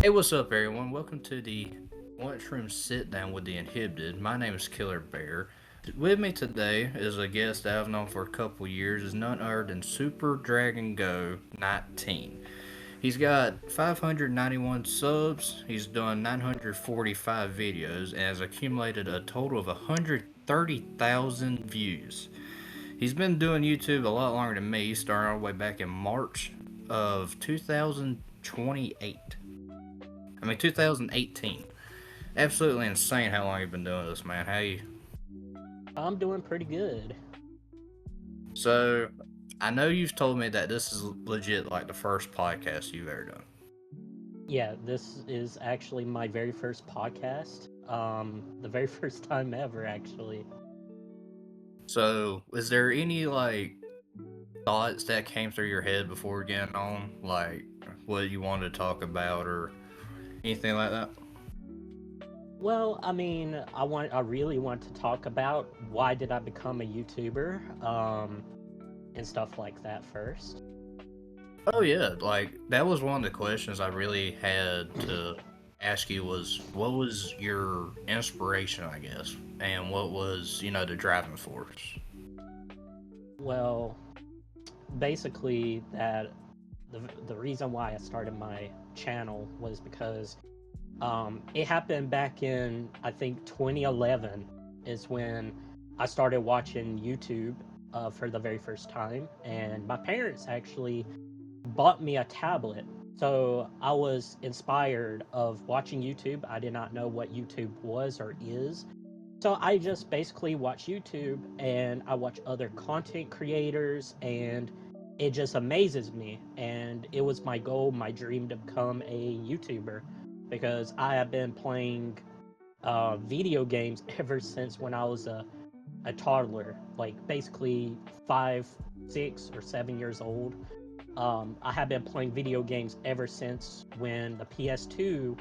Hey, what's up, everyone? Welcome to the Lunchroom Sit Down with the Inhibited. My name is Killer Bear. With me today is a guest that I've known for a couple years, is none other than Super Dragon Go 19. He's got 591 subs, he's done 945 videos, and has accumulated a total of 130,000 views. He's been doing YouTube a lot longer than me. He started all the way back in March of 2028. 2018. Absolutely insane how long you've been doing this, man. How you? I'm doing pretty good. So, I know you've told me that this is legit like the first podcast you've ever done. Yeah, this is actually my very first podcast. The very first time ever, actually. So, is there any like thoughts that came through your head before getting on, like what you wanted to talk about or anything like that? Well, I really want to talk about why did I become a YouTuber, and stuff like that first. Oh yeah, like that was one of the questions I really had to ask you was what was your inspiration, I guess, and what was the driving force. Well, basically, the reason why I started my channel was because it happened back in, I think, 2011 is when I started watching YouTube for the very first time, and my parents actually bought me a tablet. So I was inspired of watching YouTube. I did not know what YouTube was or is. So I just basically watch YouTube and I watch other content creators, and it just amazes me. And it was my goal, my dream to become a YouTuber, because I have been playing video games ever since when I was a toddler, like basically 5, 6, or 7 years old. I have been playing video games ever since when the PS2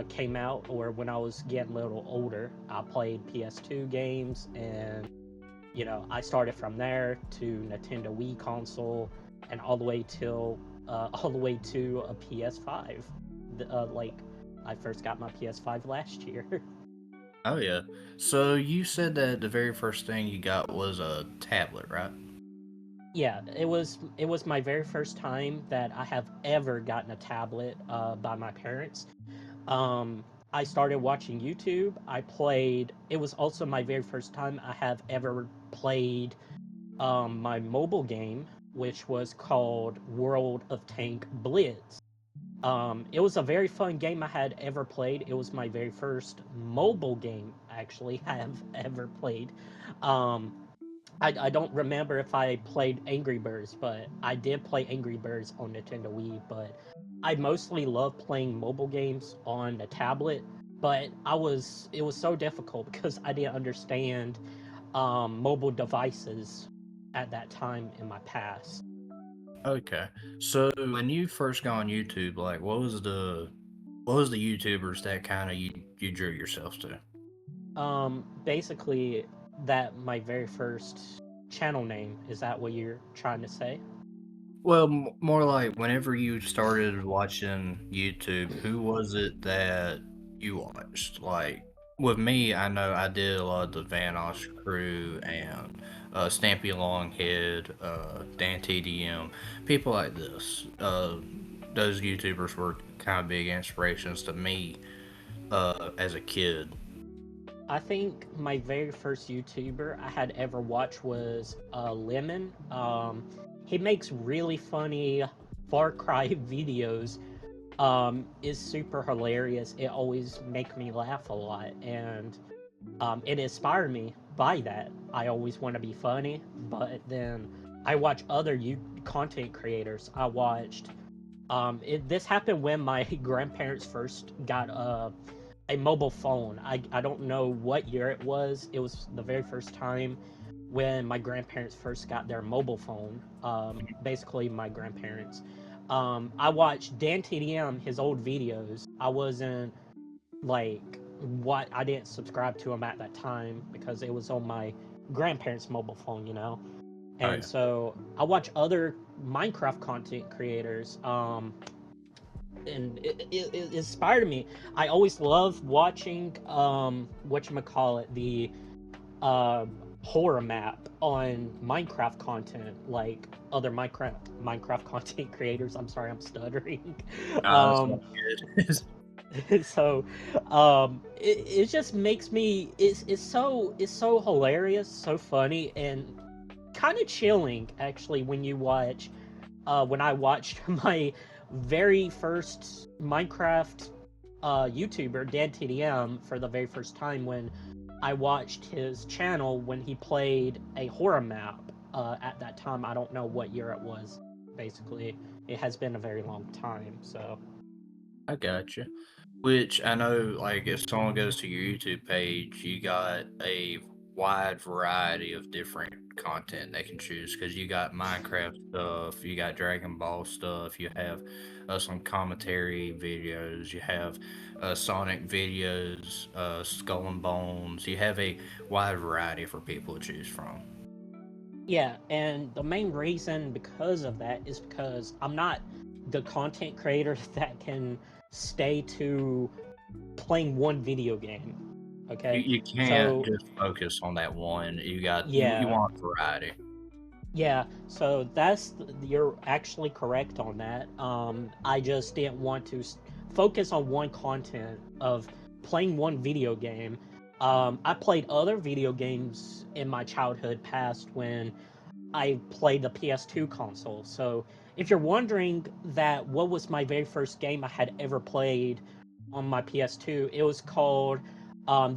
came out, or when I was getting a little older. I played PS2 games, and I started from there to Nintendo Wii console, and all the way till all the way to a PS5. Like I first got my PS5 last year. Oh yeah. So you said that the very first thing you got was a tablet, right? Yeah, it was my very first time that I have ever gotten a tablet by my parents. Um, I started watching YouTube. I played. It was also my very first time I have ever played my mobile game, which was called World of Tank Blitz. It was a very fun game I had ever played. It was my very first mobile game, actually, I have ever played. Um, I don't remember if I played Angry Birds, but I did play Angry Birds on Nintendo Wii. But I mostly love playing mobile games on the tablet. But it was so difficult because I didn't understand mobile devices at that time in my past. Okay. So when you first got on YouTube, like what was the YouTubers that kind of you drew yourself to? Basically, that my very first channel name, is that what you're trying to say? Well, more like whenever you started watching YouTube, who was it that you watched? Like with me, I know I did a lot of the Vanoss crew and Stampy Longhead, Dan TDM, people like this. Those YouTubers were kind of big inspirations to me as a kid. I think my very first YouTuber I had ever watched was Lemon. He makes really funny Far Cry videos. Is super hilarious. It always make me laugh a lot, and it inspired me by that. I always want to be funny, but then I watch other content creators. I watched. This happened when my grandparents first got a mobile phone. I don't know what year it was. It was the very first time when my grandparents first got their mobile phone. Basically, my grandparents. I watched Dan TDM, his old videos. I wasn't like what I didn't subscribe to him at that time because it was on my grandparents' mobile phone. Oh And yeah. so I watch other Minecraft content creators. and it inspired me. I always loved watching whatchamacallit, the uh, horror map on Minecraft content, like other Minecraft content creators. I'm sorry, I'm stuttering. That's um, not good. so it just makes me, it's so hilarious, so funny, and kind of chilling actually when you watch when I watched my very first Minecraft YouTuber, Dead TDM, for the very first time, when I watched his channel when he played a horror map. At that time, I don't know what year it was. Basically, it has been a very long time. So I gotcha. Which I know, like, if someone goes to your YouTube page, you got a wide variety of different content they can choose because you got Minecraft stuff, you got Dragon Ball stuff, you have some commentary videos, you have Sonic videos, Skull and Bones. You have a wide variety for people to choose from. yeah, and the main reason because of that is because I'm not the content creator that can stay to playing one video game. You, Okay, you can't so just focus on that one. You yeah, want variety. yeah, so you're actually correct on that. I just didn't want to focus on one content of playing one video game. I played other video games in my childhood past when I played the PS2 console. So if you're wondering that what was my very first game I had ever played on my PS2, it was called.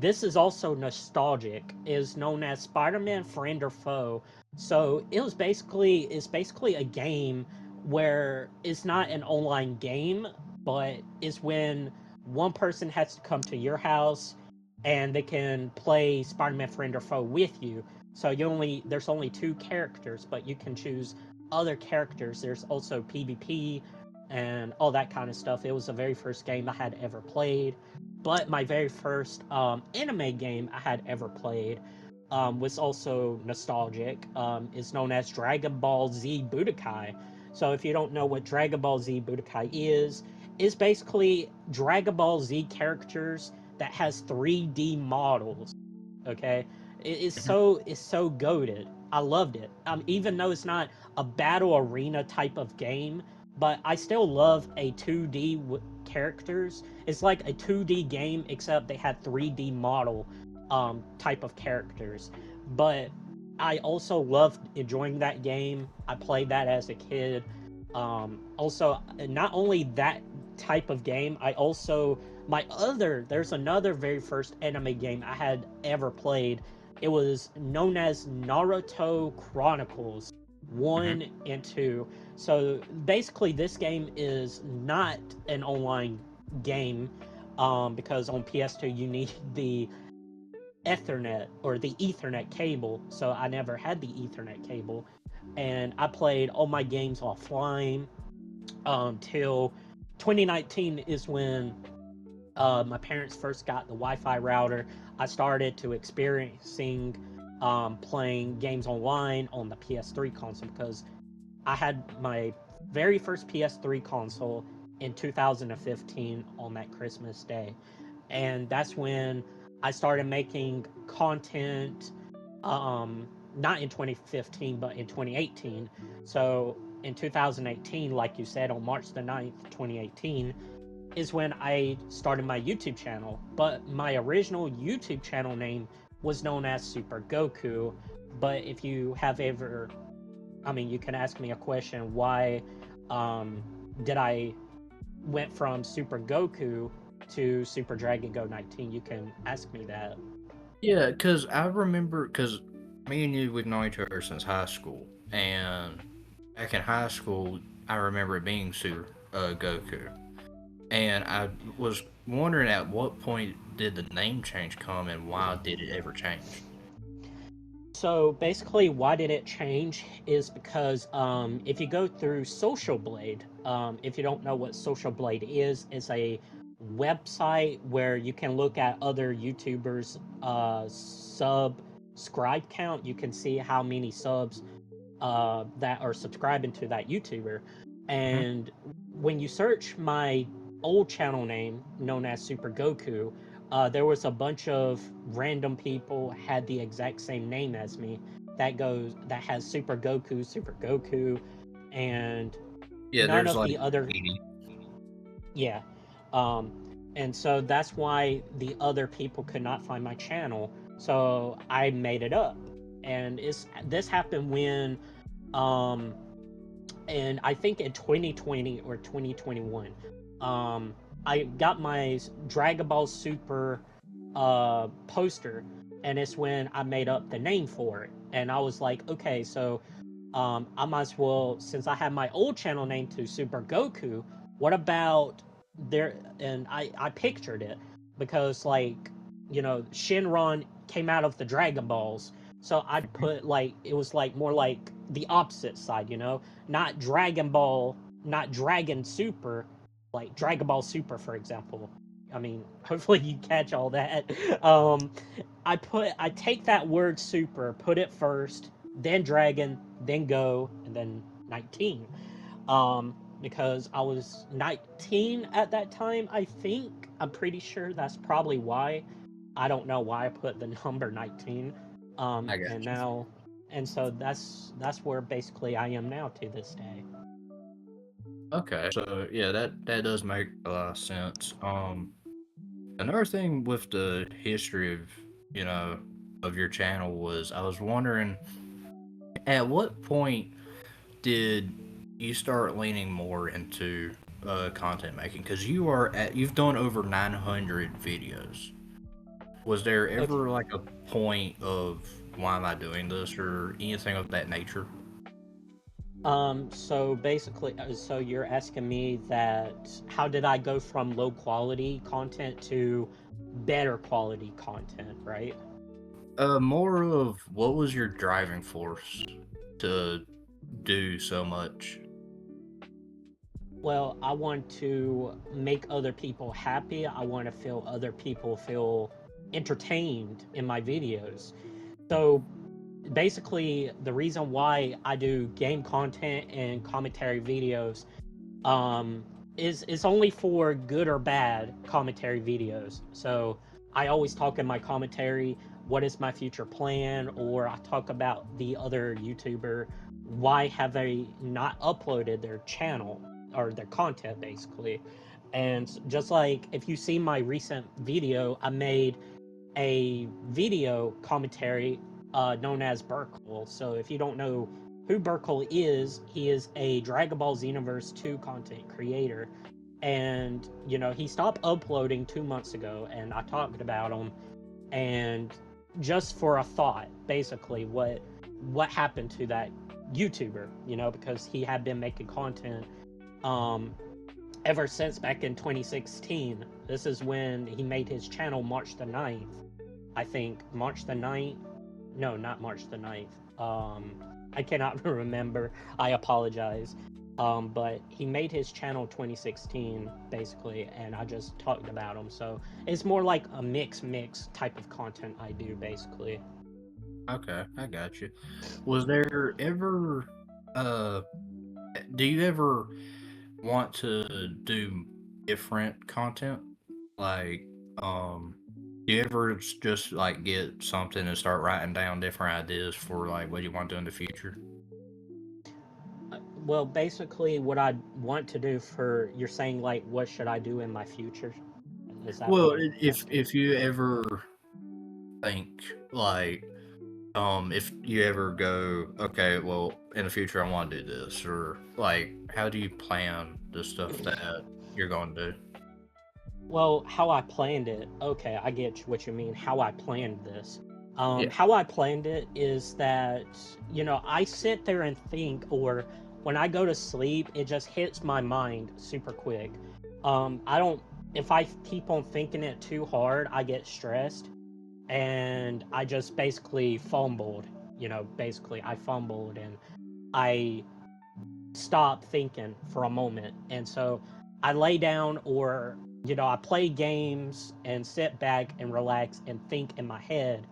This is also nostalgic. Is known as Spider-Man Friend or Foe. So it's basically a game where it's not an online game, but it's when one person has to come to your house and they can play Spider-Man Friend or Foe with you. So there's only two characters, but you can choose other characters. There's also PvP and all that kind of stuff. It was the very first game I had ever played. But my very first anime game I had ever played was also nostalgic. It's known as Dragon Ball Z Budokai. So if you don't know what Dragon Ball Z Budokai is basically Dragon Ball Z characters that has 3D models. Okay, it's so goated. I loved it. Even though it's not a battle arena type of game, but I still love a 2D characters. It's like a 2D game except they had 3D model type of characters. But I also loved enjoying that game. I played that as a kid. Also, not only that type of game, I also there's another very first anime game I had ever played. It was known as Naruto Chronicles 1 Hmm. and 2. So basically this game is not an online game because on PS2 you need the Ethernet or the Ethernet cable. So I never had the Ethernet cable, and I played all my games offline till 2019 is when my parents first got the Wi-Fi router. I started to experiencing playing games online on the PS3 console because I had my very first PS3 console in 2015 on that Christmas day, and that's when I started making content. Not in 2015, but in 2018. So in 2018, like you said, on March the 9th, 2018, is when I started my YouTube channel. But my original YouTube channel name was known as Super Goku. But if you have ever, I mean, you can ask me a question: why um, did I went from Super Goku to Super Dragon Go 19? You can ask me that. Yeah, because I remember, because me and you, we've known each other since high school. And back in high school, I remember it being Super Goku. And I was wondering at what point did the name change come and why did it ever change? So basically, why did it change is because if you go through Social Blade, if you don't know what Social Blade is, it's a website where you can look at other YouTubers' subscribe count. You can see how many subs that are subscribing to that YouTuber. Hmm. And when you search my old channel name known as Super Goku, there was a bunch of random people had the exact same name as me that has Super Goku, and Yeah, none there's of like the other. 80. Yeah. Um, and so that's why the other people could not find my channel. So I made it up. And this happened when um and I think in 2020 or 2021, um I got my Dragon Ball Super poster, and it's when I made up the name for it. And I was like, okay, so I might as well, since I had my old channel name to Super Goku, what about there? And I pictured it because, like, Shinron came out of the Dragon Balls. So I'd put, like, it was like more like the opposite side, not Dragon Ball, not Dragon Super, like Dragon Ball Super, for example. I mean, hopefully you catch all that. Um, I take that word super, put it first, then dragon, then go, and then 19. Because I was 19 at that time, I think. I'm pretty sure that's probably why. I don't know why I put the number 19. I got And you. now, and so that's where basically I am now to this day. Okay, so yeah, that does make a lot of sense. Another thing with the history of you know of your channel was I was wondering at what point did you start leaning more into content making? Because you've done over 900 videos. Was there Okay. ever like a point of why am I doing this or anything of that nature? So basically, so you're asking me that how did I go from low quality content to better quality content, right? More of what was your driving force to do so much? Well, I want to make other people happy. I want to feel other people feel entertained in my videos. So basically, the reason why I do game content and commentary videos um is only for good or bad commentary videos. So I always talk in my commentary what is my future plan, or I talk about the other YouTuber, why have they not uploaded their channel or their content basically. And just like if you see my recent video, I made a video commentary known as Burkle. So if you don't know who Burkle is, he is a Dragon Ball Xenoverse 2 content creator. And, he stopped uploading 2 months ago, and I talked about him. And just for a thought, basically, what happened to that YouTuber, because he had been making content um, ever since back in 2016. This is when he made his channel March the 9th. I think March the 9th. No, not March the 9th. I cannot remember. I apologize. But he made his channel 2016 basically, and I just talked about him. So it's more like a mix type of content I do basically. Okay, I got you. Was there ever, uh, do you ever want to do different content? Like, do you ever just like get something and start writing down different ideas for like what you want to do in the future? Well, basically, what I want to do for you're saying like, what should I do in my future? Is that what Well, you're asking? if you ever think like, if you ever go, okay, well, in the future I want to do this, or like, how do you plan the stuff that you're going to do? Well, how I planned it. Okay, I get what you mean. How I planned this. Yeah. How I planned it is that, I sit there and think, or when I go to sleep, it just hits my mind super quick. I don't, if I keep on thinking it too hard, I get stressed, and I just basically fumbled. Basically, I fumbled and I stop thinking for a moment. And so I lay down, or, I play games and sit back and relax and think in my head,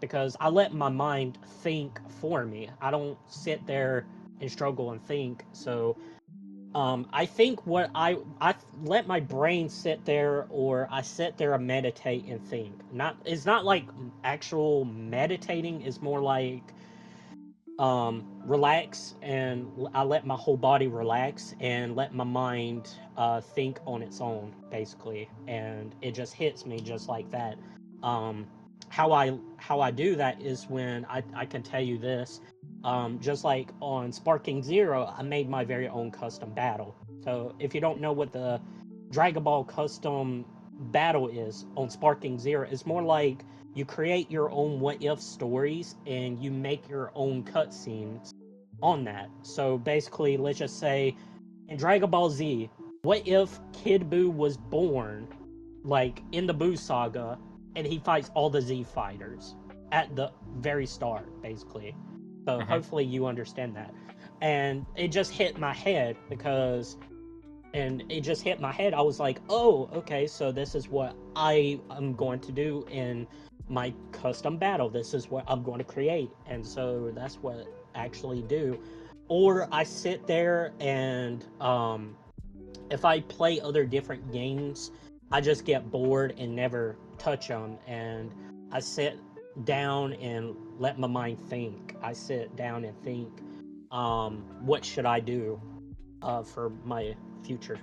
because I let my mind think for me. I don't sit there and struggle and think. So I think what I let my brain sit there, or I sit there and meditate and think. Not it's not like actual meditating. It's more like relax, and I let my whole body relax and let my mind think on its own, basically, and it just hits me just like that. Um, how I do that is when I can tell you this. Just like on Sparking Zero, I made my very own custom battle. So if you don't know what the Dragon Ball custom battle is on Sparking Zero, it's more like you create your own what if stories and you make your own cutscenes on that. So basically, let's just say in Dragon Ball Z, what if Kid Buu was born like in the Buu saga and he fights all the Z fighters at the very start, basically. So Hmm. hopefully you understand that. And it just hit my head because I was like, oh, okay, so this is what I am going to do in my custom battle. This is what I'm going to create. And so that's what I actually do. Or I sit there and if I play other different games, I just get bored and never touch them. And I sit down and let my mind think. I sit down and think, what should I do for my future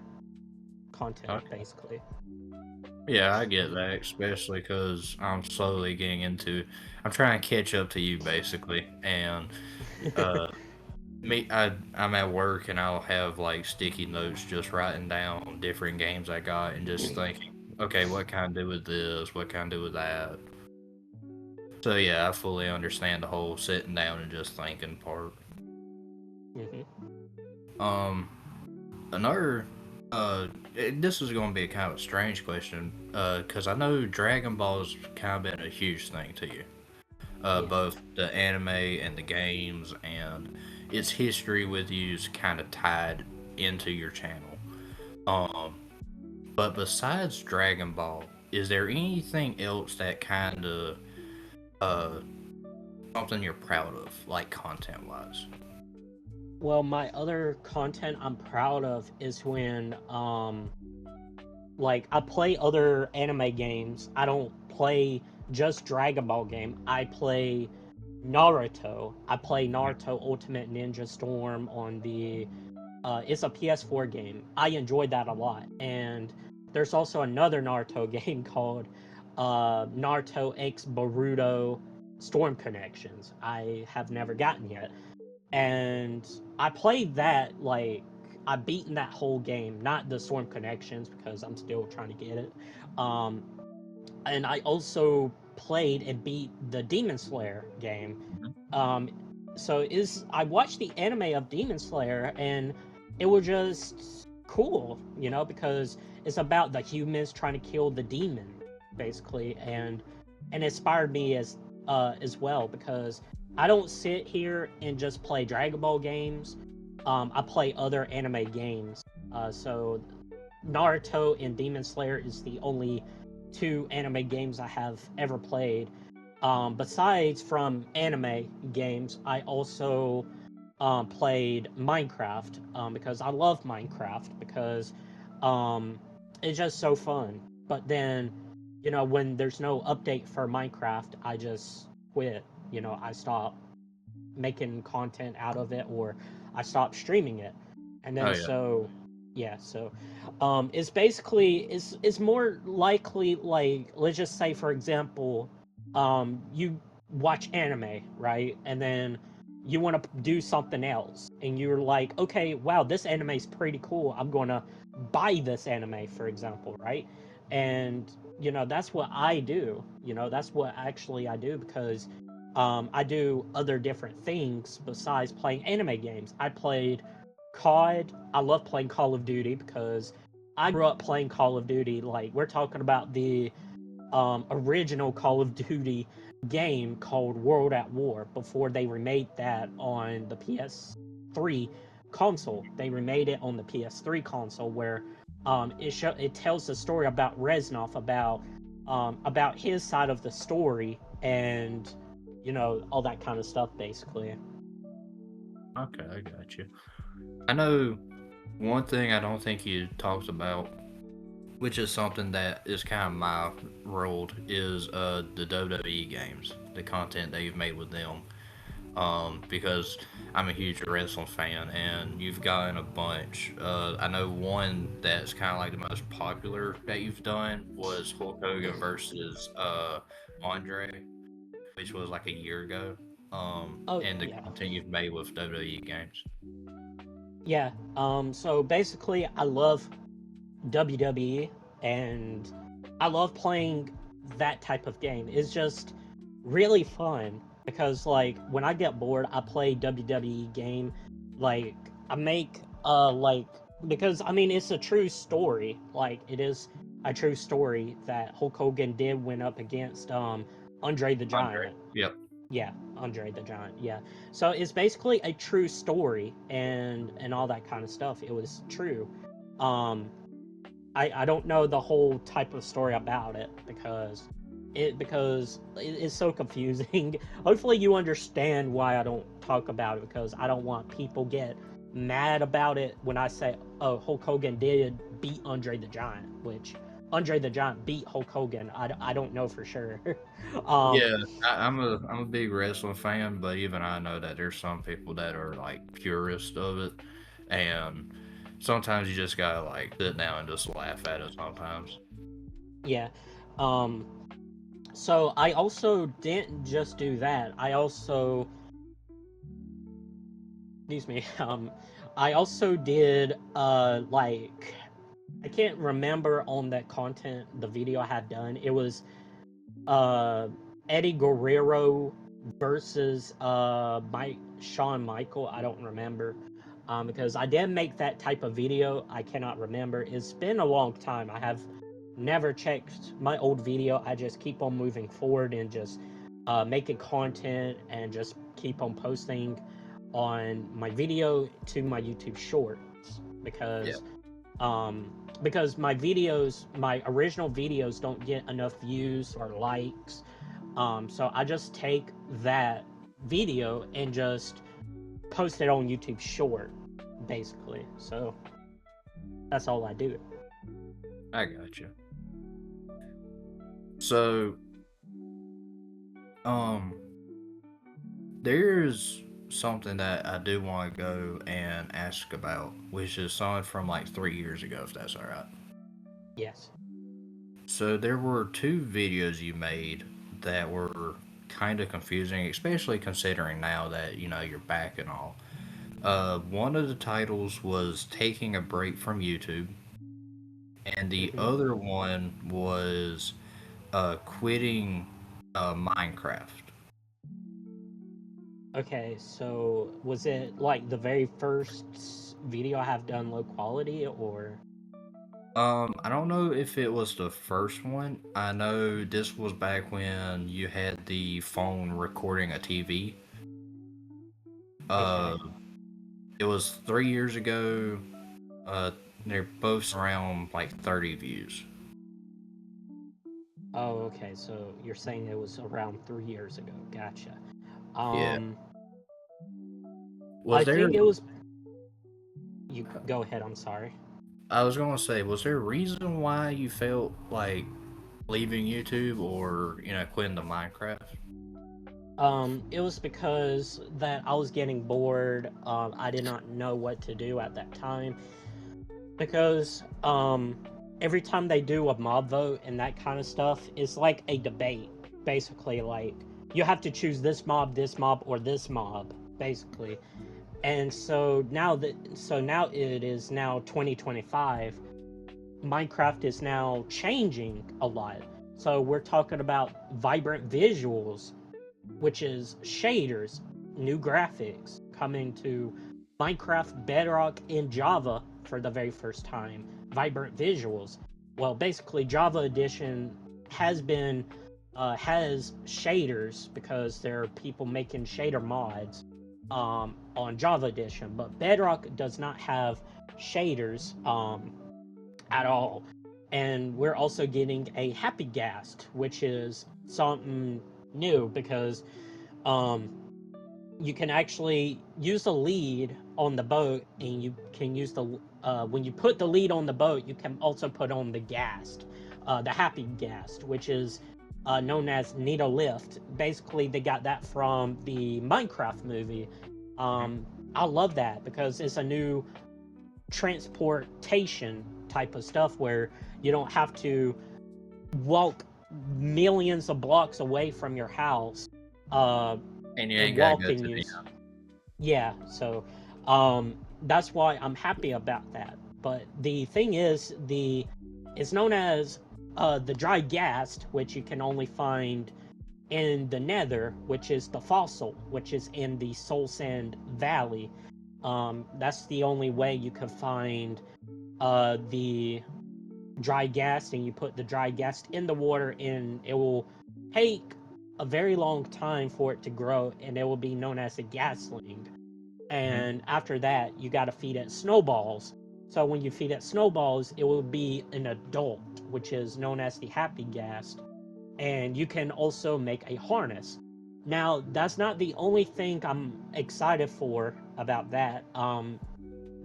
content, Okay. basically. Yeah, I get that, especially because I'm slowly getting into. I'm trying to catch up to you, basically, and uh, I'm at work and I'll have like sticky notes, just writing down different games I got and just thinking, okay, what can I do with this? What can I do with that? So yeah, I fully understand the whole sitting down and just thinking part. Hmm. Um, another, this is going to be a kind of strange question, because I know Dragon Ball's kind of been a huge thing to you, Yeah. both the anime and the games, and its history with you is kind of tied into your channel. Um, but besides Dragon Ball, is there anything else that kind of, uh, something you're proud of, like content wise? Well, my other content I'm proud of is when like I play other anime games. I don't play just Dragon Ball game. I play Naruto. I play Naruto Ultimate Ninja Storm on the it's a PS4 game. I enjoyed that a lot. And there's also another Naruto game called Naruto X Boruto Storm Connections. I have never gotten yet. And I played that like I've beaten that whole game, not the Storm Connections because I'm still trying to get it. Um, and I also played and beat the Demon Slayer game. Mhm. Um, so is I watched the anime of Demon Slayer and it was just cool, because it's about the humans trying to kill the demon, basically, and inspired me as well because I don't sit here and just play Dragon Ball games. I play other anime games. So Naruto and Demon Slayer is the only two anime games I have ever played. Besides from anime games, I also played Minecraft because I love Minecraft because um, it's just so fun. But then, when there's no update for Minecraft, I just quit. I stop making content out of it or I stopped streaming it. And Oh then yeah. so yeah, so it's basically it's more likely like let's just say for example, you watch anime, right? And then you want to do something else and you're like, "Okay, wow, this anime is pretty cool. I'm going to buy this anime," for example, right? And that's what I do. That's what actually I do because I do other different things besides playing anime games. I played COD. I love playing Call of Duty because I grew up playing Call of Duty. Like we're talking about the original Call of Duty game called World at War before they remade that on the PS3 console. They remade it on the PS3 console where it tells the story about Reznov about his side of the story and all that kind of stuff basically. Okay, I got you. I know. One thing I don't think you talked about, which is something that is kind of my world, is the WWE games, the content that you've made with them. Because I'm a huge wrestling fan, and you've gotten a bunch. I know one that's kind of like the most popular that you've done was Hulk Hogan versus Andre, which was like a year ago. Oh And the yeah, content you've made with WWE games. yeah. So basically, I love WWE, and I love playing that type of game. It's just really fun because like when I get bored, I play WWE game. Like I make like because I mean it's a true story. Like it is a true story that Hulk Hogan did win up against Andre the Andre. Giant. Yep. Yeah, Andre the Giant. Yeah. So it's basically a true story and all that kind of stuff. It was true. Um I don't know the whole type of story about it because it's so confusing. Hopefully you understand why I don't talk about it because I don't want people get mad about it when I say oh Hulk Hogan did beat Andre the Giant, which Andre the Giant beat Hulk Hogan. I don't know for sure. um Yeah, I'm a big wrestling fan, but even I know that there's some people that are like purists of it, and sometimes you just gotta like sit down and just laugh at it sometimes. yeah. Um so I also didn't just do that. I also excuse me. I also did like I can't remember on that content the video I had done. It was uh Eddie Guerrero versus Mike Shawn Michael. I don't remember. Because I did make that type of video. I cannot remember. It's been a long time. I have never checked my old video. I just keep on moving forward and just making content and just keep on posting on my video to my YouTube shorts Yeah, um because my videos, my original videos don't get enough views or likes. So I just take that video and just post it on YouTube short basically. So that's all I do. I got you. So, um, there's something that I do want to go and ask about, which is something from like 3 years ago, if that's all right. Yes. So there were two videos you made that were kind of confusing, especially considering now that you're back and all. One of the titles was "Taking a Break from YouTube," and the Hmm. other one was "Quitting Minecraft." Okay, so was it like the very first video I have done low quality or I don't know if it was the first one. I know this was back when you had the phone recording a TV. okay. Uh, it was 3 years ago. Uh, they're both around like 30 views. Oh, okay. So you're saying it was around 3 years ago. Gotcha. Yeah. Um, Was I there? think it was. You go ahead. I'm sorry. I was gonna say, was there a reason why you felt like leaving YouTube or quitting the Minecraft? It was because that I was getting bored. I did not know what to do at that time because every time they do a mob vote and that kind of stuff, it's like a debate. Basically, like you have to choose this mob, or this mob, basically. And so now it is now 2025. Minecraft is now changing a lot. So we're talking about vibrant visuals, which is shaders, new graphics coming to Minecraft, Bedrock, and Java for the very first time. Vibrant visuals. Well, basically, Java Edition has shaders because there are people making shader mods on Java Edition, but Bedrock does not have shaders at all. And we're also getting a Happy Ghast, which is something new because um, you can actually use the lead on the boat, and you can use the when you put the lead on the boat, you can also put on the ghast, the happy ghast, which is known as needle lift. Basically, they got that from the Minecraft movie. Um, I love that because it's a new transportation type of stuff where you don't have to walk millions of blocks away from your house uh, And you and ain't gotta walk go and to the use. Yeah, so that's why I'm happy about that. But the thing is, it's known as the dry ghast, which you can only find in the Nether, which is the fossil, which is in the Soul Sand Valley. That's the only way you can find the dry gas, and you put the dry gas in the water, and it will take a very long time for it to grow, and it will be known as a gasling. Mhm. And after that, you got to feed it snowballs. So when you feed it snowballs, it will be an adult, which is known as the happy gas. And you can also make a harness. Now, that's not the only thing I'm excited for about that.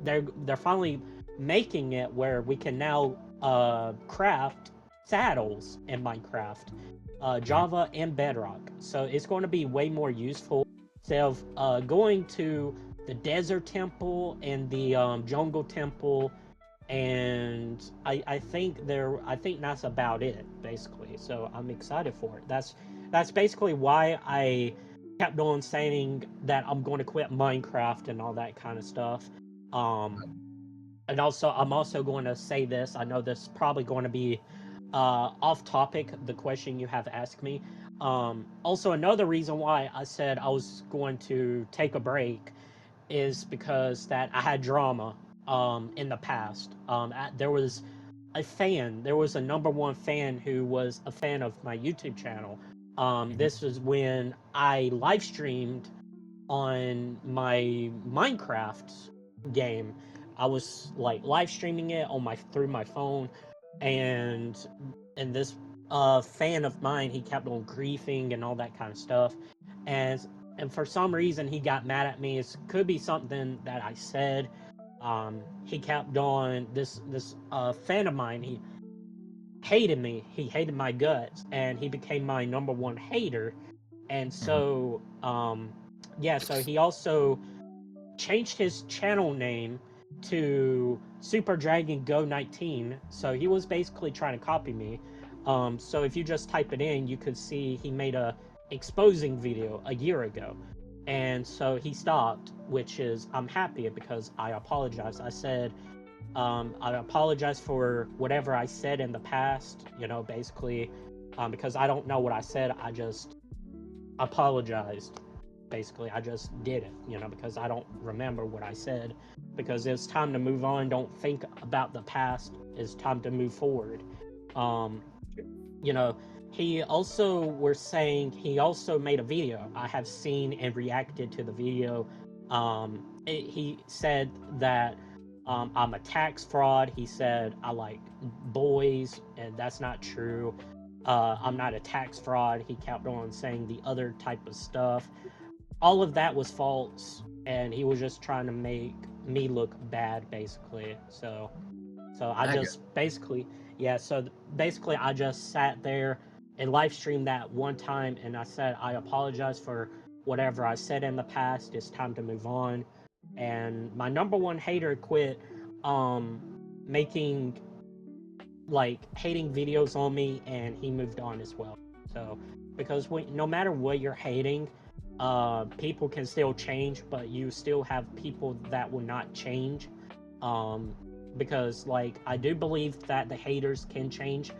They're finally making it where we can now craft saddles in Minecraft, Mhm. Java and Bedrock. So it's going to be way more useful instead of going to the desert temple and the jungle temple. And I think that's about it basically. So I'm excited for it. That's basically why I kept on saying that I'm going to quit Minecraft and all that kind of stuff. Um, and also, I'm also going to say this. I know this is probably going to be off topic, the question you have asked me. Also, another reason why I said I was going to take a break is because that I had drama in the past. There was there was a number one fan who was a fan of my YouTube channel. Mhm. This was when I live streamed on my Minecraft game. I was like live streaming it on my through my phone, and this fan of mine, he kept on griefing and all that kind of stuff, and for some reason he got mad at me. It could be something that I said. He kept on this fan of mine. He hated me. He hated my guts, and he became my number one hater. And Mhm. so yeah, so he also changed his channel name to Super Dragon Go 19. So he was basically trying to copy me. So if you just type it in, you could see he made a exposing video a year ago. And so he stopped, which is I'm happy because I apologized. I said I apologize for whatever I said in the past, basically, because I don't know what I said. I just apologized. Basically, I just did it, because I don't remember what I said. Because it's time to move on. Don't think about the past. It's time to move forward. Um, you know, he also was saying he also made a video. I have seen and reacted to the video. He said that I'm a tax fraud. He said I like boys, and that's not true. I'm not a tax fraud. He kept on saying the other type of stuff. All of that was false, and he was just trying to make me look bad, basically. So I I got. just basically, yeah. So basically, I just sat there and live streamed that one time, and I said I apologize for whatever I said in the past. It's time to move on. And my number one hater quit, um, making like hating videos on me, and he moved on as well. So because no matter what you're hating, people can still change, but you still have people that will not change. Um, because like I do believe that the haters can change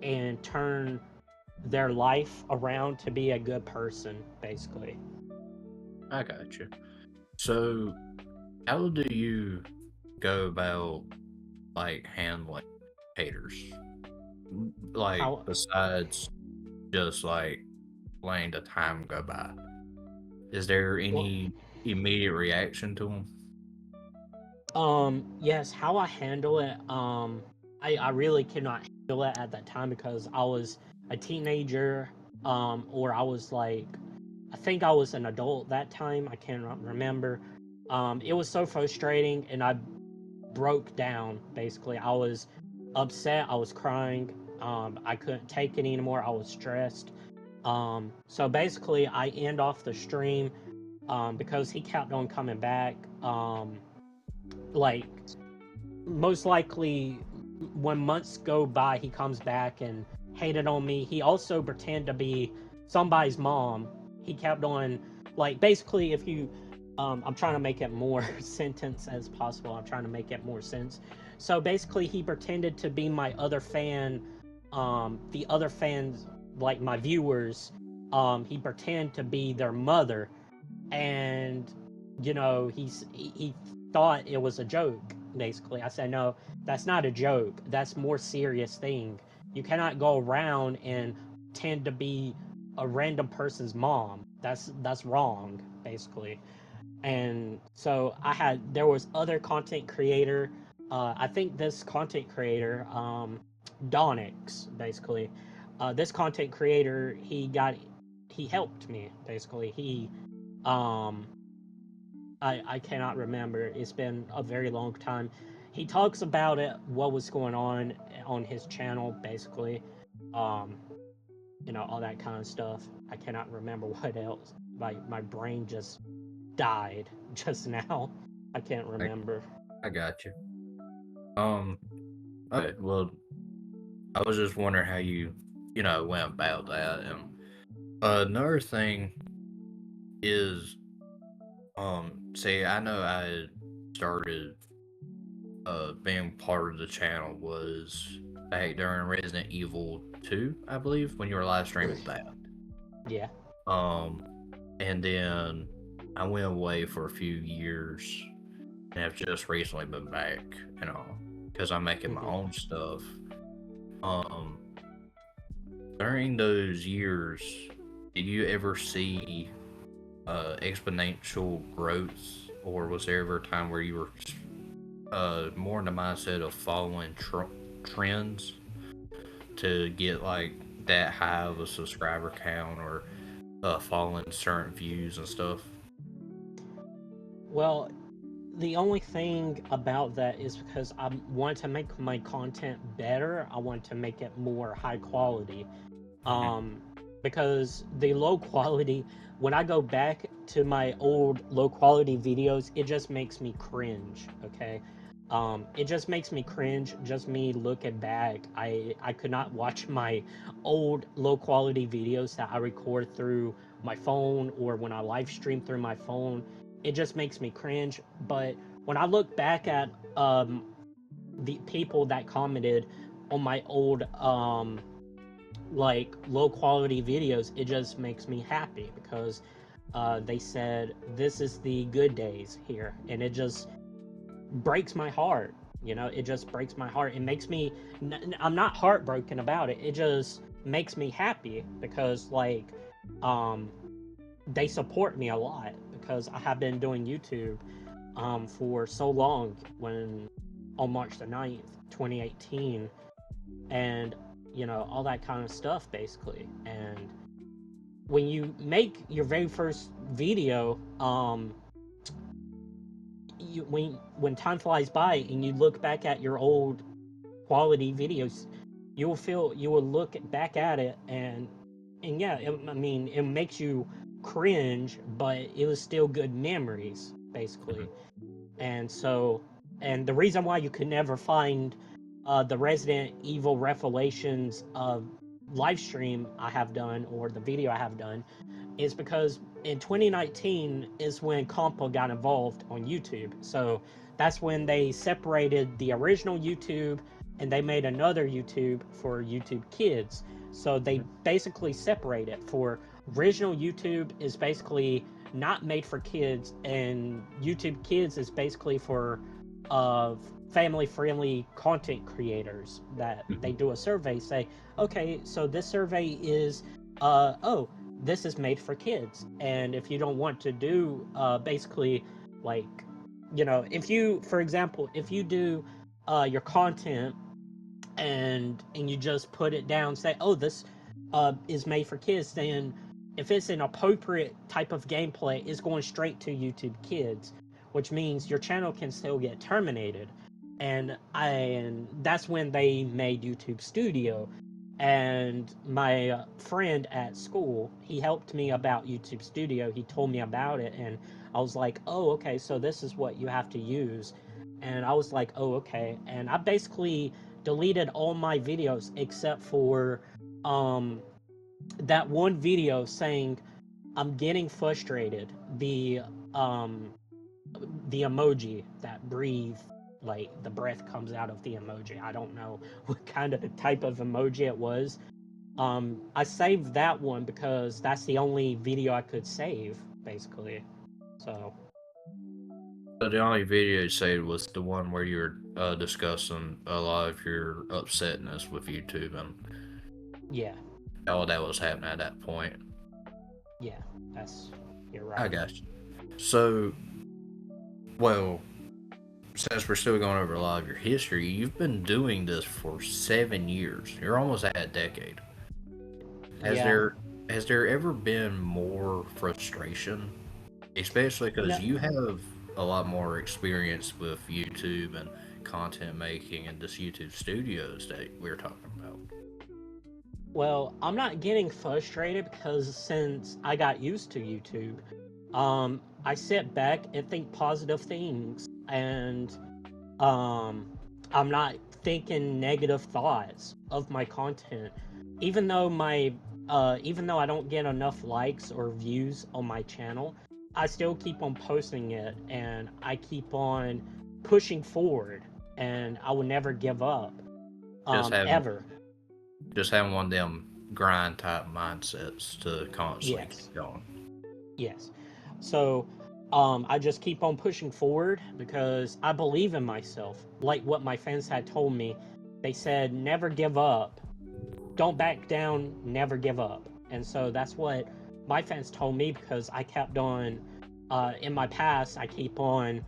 and turn their life around to be a good person, basically. I got you. So, how do you go about like handling haters? Like How besides just like letting the time go by, is there well, any immediate reaction to them? yes, how I handle it, I really cannot handle it at that time because I was a teenager, or I was like I think I was an adult that time. I cannot remember. It was so frustrating, and I broke down. Basically, I was upset. I was crying. I couldn't take it anymore. I was stressed. So basically, I end off the stream because he kept on coming back. Like most likely, when months go by, he comes back and hated on me. He also pretended to be somebody's mom. He kept on, like, basically, if you, I'm trying to make it more sentence as possible. I'm trying to make it more sense. So basically, he pretended to be my other fan, the other fans, like my viewers. He pretended to be their mother, and he thought it was a joke. Basically, I said, no, that's not a joke, that's more serious thing. You cannot go around and tend to be a random person's mom. That's wrong, basically. And so there was other content creator. I think this content creator, Donix, basically, this content creator, he helped me. Basically, um I cannot remember. It's been a very long time. He talks about it, what was going on his channel, basically. Um, all that kind of stuff. I cannot remember what else. My brain just died just now. I can't I, remember. I got you. Um, okay, well, I was just wondering how you went about that. And another thing is, see, I know I started being part of the channel was back during Resident Evil 2, I believe, when you were live streaming that. Yeah. Um, and then I went away for a few years and have just recently been back, because I'm making my Hmm. own stuff. Um, During those years, did you ever see exponential growth, or was there ever a time where you were more in the mindset of following trends to get like that high of a subscriber count, or following certain views and stuff? Well, the only thing about that is because I want to make my content better. I want to make it more high quality. Mhm. um because the low quality, when I go back to my old low quality videos, it just makes me cringe. Okay. It just makes me cringe, just me looking back. I could not watch my old low quality videos that I record through my phone, or when I live stream through my phone. It just makes me cringe. But when I look back at the people that commented on my old like low quality videos, it just makes me happy because they said this is the good days here, and it just breaks my heart. It just breaks my heart. It makes me, I'm not heartbroken about it. It just makes me happy because, like, um, they support me a lot because I have been doing YouTube for so long. When on March the 9th, 2018, and all that kind of stuff, basically. And when you make your very first video, when time flies by and you look back at your old quality videos, you will look back at it, and yeah, I mean, it makes you cringe, but it was still good memories, basically. And so, and the reason why you could never find the Resident Evil Revelations live stream I have done, or the video I have done, is because in 2019 is when Compa got involved on YouTube. So that's when they separated the original YouTube and they made another YouTube for YouTube Kids. So they basically separate it. For original YouTube is basically not made for kids, and YouTube Kids is basically for uh, family friendly content creators. That they do a survey, say, okay, so this survey is oh, this is made for kids. And if you don't want to do basically, like, if you, for example, if you do your content and you just put it down, say, oh, this is made for kids, then if it's an appropriate type of gameplay, it's going straight to YouTube Kids, which means your channel can still get terminated. And that's when they made YouTube Studio. And my friend at school, he helped me about YouTube Studio. He told me about it, and I was like, "Oh, okay, so this is what you have to use." And I was like, "Oh, okay." And I basically deleted all my videos except for um that one video saying I'm getting frustrated. Um the emoji that breathe, like the breath comes out of the emoji. I don't know what kind of type of emoji it was. I saved that one because that's the only video I could save, basically. So So the only video you saved was the one where you were discussing a lot of your upsetness with YouTube and yeah, all that was happening at that point. yeah, that's you're I right. got you. So, well, since we're still going over a lot of your history, you've been doing this for 7 years. You're almost at a decade. Has Yeah, there has there ever been more frustration, especially because no, you have a lot more experience with YouTube and content making and this YouTube studios that we're talking about? well, I'm not getting frustrated because since I got used to YouTube, I sit back and think positive things, and um, I'm not thinking negative thoughts of my content, even though even though I don't get enough likes or views on my channel, I still keep on posting it, and I keep on pushing forward, and I will never give up, Just having ever. just having one of them grind type mindsets to constantly Yes. keep going. Yes. So I just keep on pushing forward because I believe in myself. Like what my fans had told me, they said, never give up. Don't back down, never give up. And so that's what my fans told me because I kept on, in my past, I keep on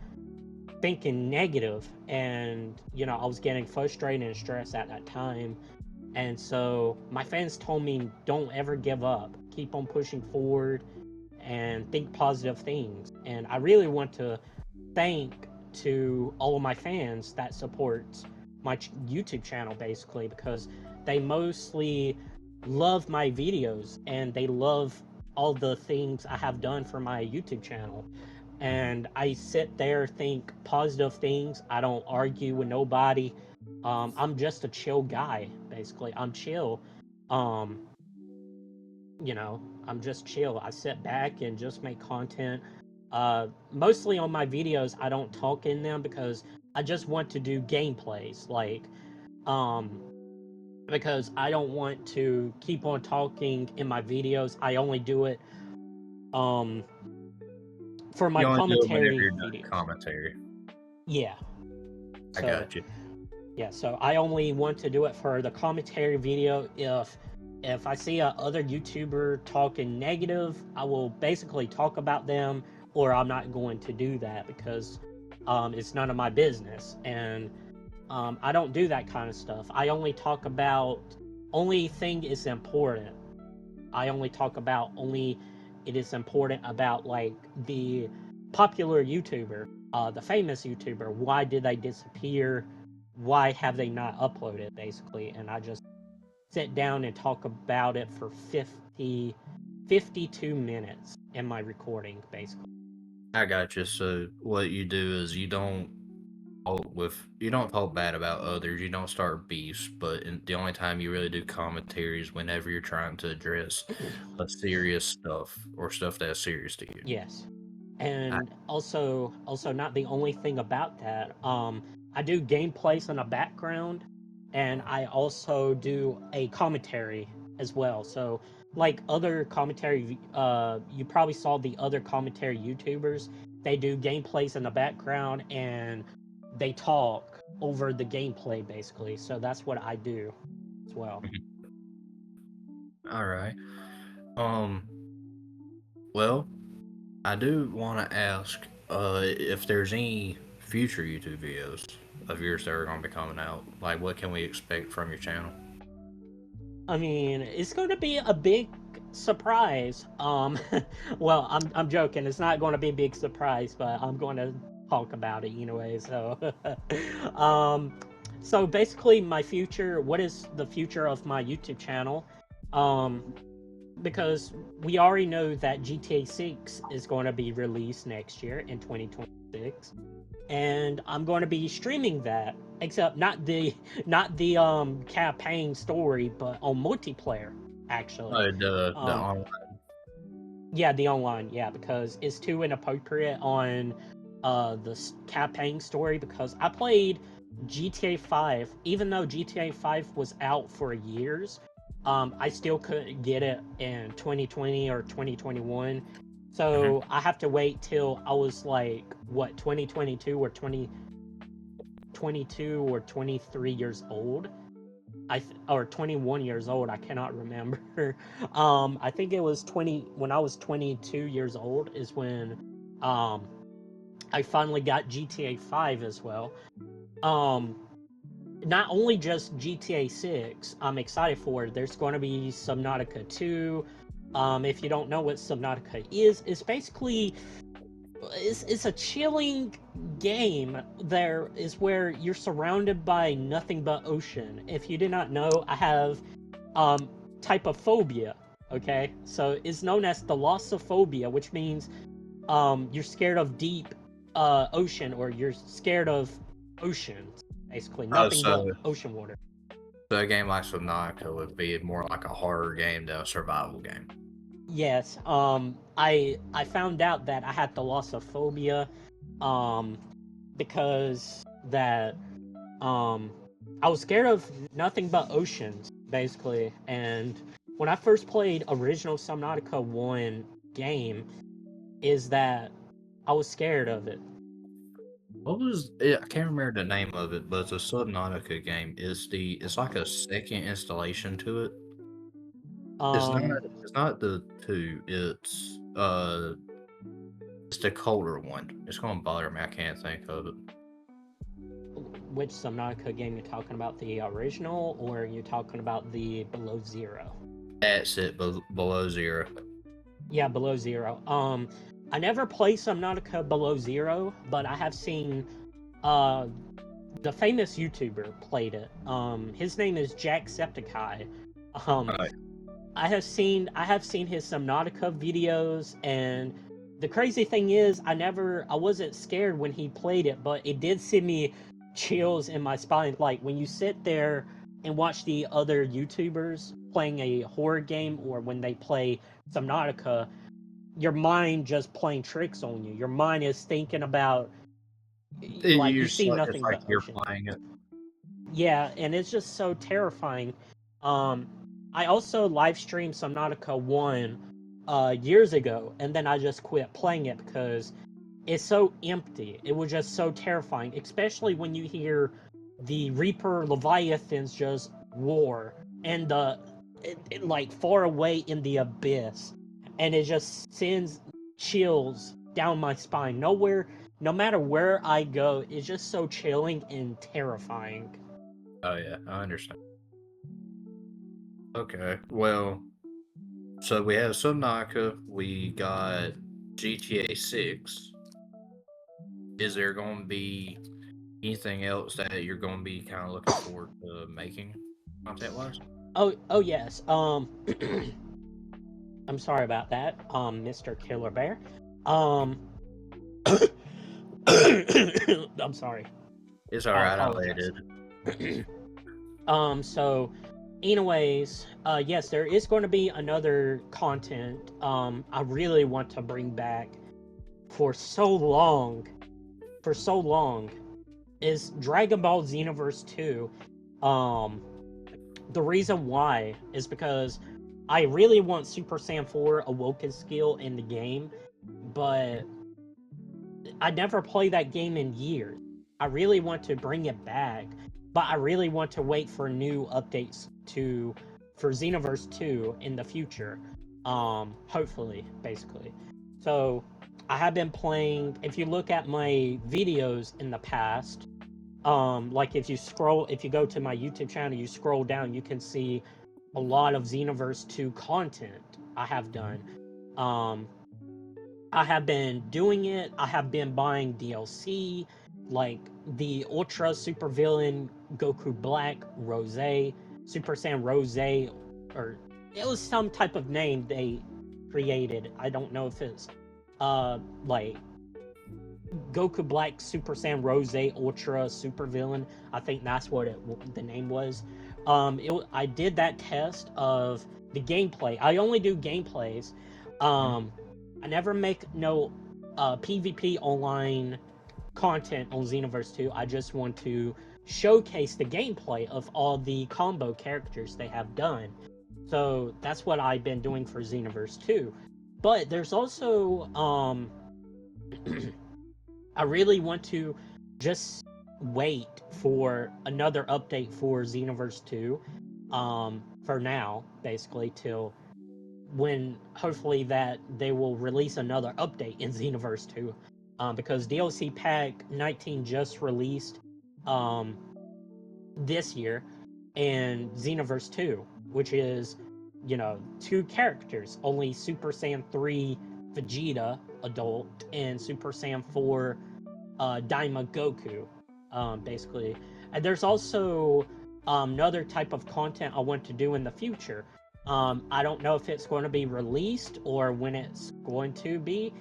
thinking negative and, I was getting frustrated and stressed at that time. And so my fans told me, don't ever give up. Keep on pushing forward and think positive things. And I really want to thank to all of my fans that supports my YouTube channel basically because they mostly love my videos and they love all the things I have done for my YouTube channel. And I sit there think positive things. I don't argue with nobody. I'm just a chill guy basically. I'm chill. Um, I'm just chill. I sit back and just make content. Mostly on my videos, I don't talk in them because I just want to do gameplays. Um, because I don't want to keep on talking in my videos. I only do it, um, for my You only do it whenever commentary you're doing videos. commentary. Yeah. I So got you. yeah, so I only want to do it for the commentary video. If I see a other YouTuber talking negative, I will basically talk about them, or I'm not going to do that because it's none of my business, and I don't do that kind of stuff. I only talk about only thing is important. I only talk about only it is important about like the popular YouTuber, the famous YouTuber. Why did they disappear? Why have they not uploaded? Basically, and I just sit down and talk about it for 52 minutes in my recording, basically. I got you. So what you do is you don't talk bad about others. You don't start beefs. But the only time you really do commentary is whenever you're trying to address a serious stuff or stuff that's serious to you. Yes. I, And also not the only thing about that. I do gameplays in the background, and I also do a commentary as well. So like other commentary, you probably saw the other commentary YouTubers. They do gameplays in the background and they talk over the gameplay basically. So that's what I do as well. all right. Um. Well, I do want to ask if there's any future YouTube videos of yours that are going to be coming out. Like, what can we expect from your channel? I mean, it's going to be a big. surprise. Well, I'm joking. It's not going to be a big surprise, but I'm going to talk about it anyway. So, um, so basically, my future. What is the future of my YouTube channel? Um, because we already know that GTA 6 is going to be released next year in 2026, and I'm going to be streaming that. Except not the campaign story, but on multiplayer actually. The Um, online. yeah, the online, yeah, because it's too inappropriate on the campaign story. Because I played GTA 5, even though GTA 5 was out for years, I still couldn't get it in 2020 or 2021. Mhm. So I have to wait till I was like what 2022 or 2022 or 23 years old. Or 21 years old. I cannot remember. I think it was 20 when I was 22 years old is when um I finally got GTA 5 as well. Um, not only just GTA 6, I'm excited for it. There's going to be Subnautica 2. If you don't know what Subnautica is, it's basically it's a chilling game. There is where you're surrounded by nothing but ocean. If you did not know, I have um typophobia. Okay, so it's known as thalassophobia, which means you're scared of deep ocean, or you're scared of oceans, basically Oh, nothing but so ocean water. a game like Subnautica would be more like a horror game than a survival game. Yes, I found out that I had thalassophobia um because that um I was scared of nothing but oceans, basically. And when I first played original Subnautica 1 game, is that I was scared of it. What was it? I can't remember the name of it, but it's a Subnautica game. It's like a second installation to it. It's not um it's not the two. It's the colder one. It's gonna bother me. I can't think of it. which Subnautica game you're talking about? The original, or you're talking about the Below Zero? That's it. Below zero. Yeah, Below Zero. I never played Subnautica Below Zero, but I have seen uh the famous YouTuber played it. His name is Jacksepticeye. Um, Right. I have seen his Subnautica videos, and the crazy thing is, I wasn't scared when he played it, but it did send me chills in my spine. Like when you sit there and watch the other YouTubers playing a horror game, or when they play Subnautica, your mind just playing tricks on you. Your mind is thinking about, like, you see It's nothing like but you're ocean. playing it. Yeah, and it's just so terrifying. Um, I also live streamed Subnautica 1 years ago, and then I just quit playing it because it's so empty. It was just so terrifying, especially when you hear the Reaper Leviathans just roar, and like far away in the abyss, and it just sends chills down my spine. No matter where I go, it's just so chilling and terrifying. Oh yeah, I understand. Okay, well, so we have Subnautica. We got GTA 6. Is there going to be anything else that you're going to be kind of looking forward to making content wise? Oh yes. I'm sorry about that, Mr. Killer Bear. Um, I'm sorry. It's all I right. I let apologize. it. So, anyways, yes, there is going to be another content. I really want to bring back for so long, for so long, is Dragon Ball Xenoverse 2. Um, the reason why is because I really want Super Saiyan 4 Awoken skill in the game, but I never played that game in years. I really want to bring it back, but I really want to wait for new updates to for Xenoverse 2 in the future. Hopefully, basically. So I have been playing. If you look at my videos in the past, like if you go to my YouTube channel, you scroll down, you can see a lot of Xenoverse 2 content. I have done. Um, I have been doing it. I have been buying DLC, like the Ultra Super Villain Goku Black Rose, Super Saiyan Rose, or it was some type of name they created. I don't know if it's like Goku Black Super Saiyan Rose Ultra Super Villain. I think that's what the name was. I did that test of the gameplay. I only do gameplays. Um, I never make no PvP online content on Xenoverse 2. I just want to showcase the gameplay of all the combo characters they have done. So that's what I've been doing for Xenoverse 2. But there's also I really want to just wait for another update for Xenoverse 2 for now, basically, till when hopefully that they will release another update in Xenoverse 2, because DLC Pack 19 just released um, this year, and Xenoverse 2, which is, two characters, only Super Saiyan 3 Vegeta adult and Super Saiyan 4 Daima Goku, basically. And there's also another type of content I want to do in the future. I don't know if it's going to be released or when it's going to be,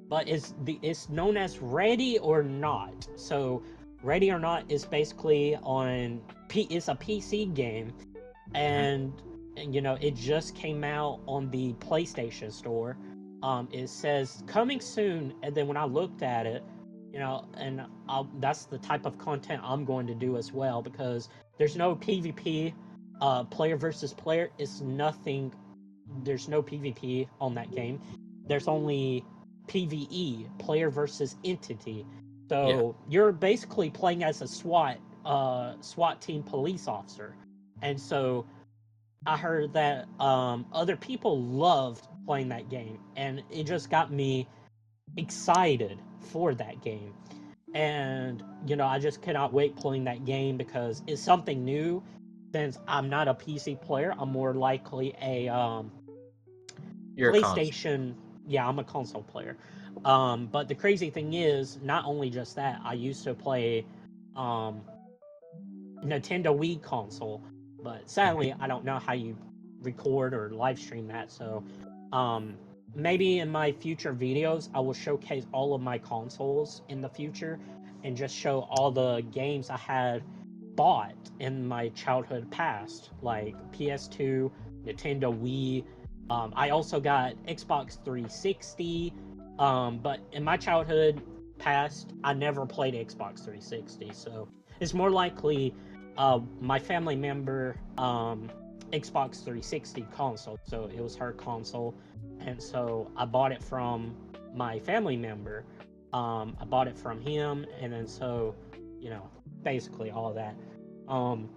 but it's known as Ready or Not. So Ready or Not is basically it's a PC game, and it just came out on the PlayStation Store. It says coming soon, and then when I looked at it, and that's the type of content I'm going to do as well, because there's no PvP, player versus player. It's nothing. There's no PvP on that game. There's only PvE, player versus entity. Yeah. So you're basically playing as a SWAT team police officer, and so I heard that other people loved playing that game, and it just got me excited for that game. And I just cannot wait playing that game because it's something new. Since I'm not a PC player, I'm more likely a You're a console. PlayStation. Yeah, I'm a console player. But the crazy thing is, not only just that, I used to play um, Nintendo Wii console, but sadly, I don't know how you record or live stream that. So, um, maybe in my future videos, I will showcase all of my consoles in the future and just show all the games I had bought in my childhood past, like PS2, Nintendo Wii. I also got Xbox 360. But in my childhood past, I never played Xbox 360. So it's more likely my family member Xbox 360 console. So it was her console, and so I bought it from my family member. I bought it from him, and then so basically all that. Um,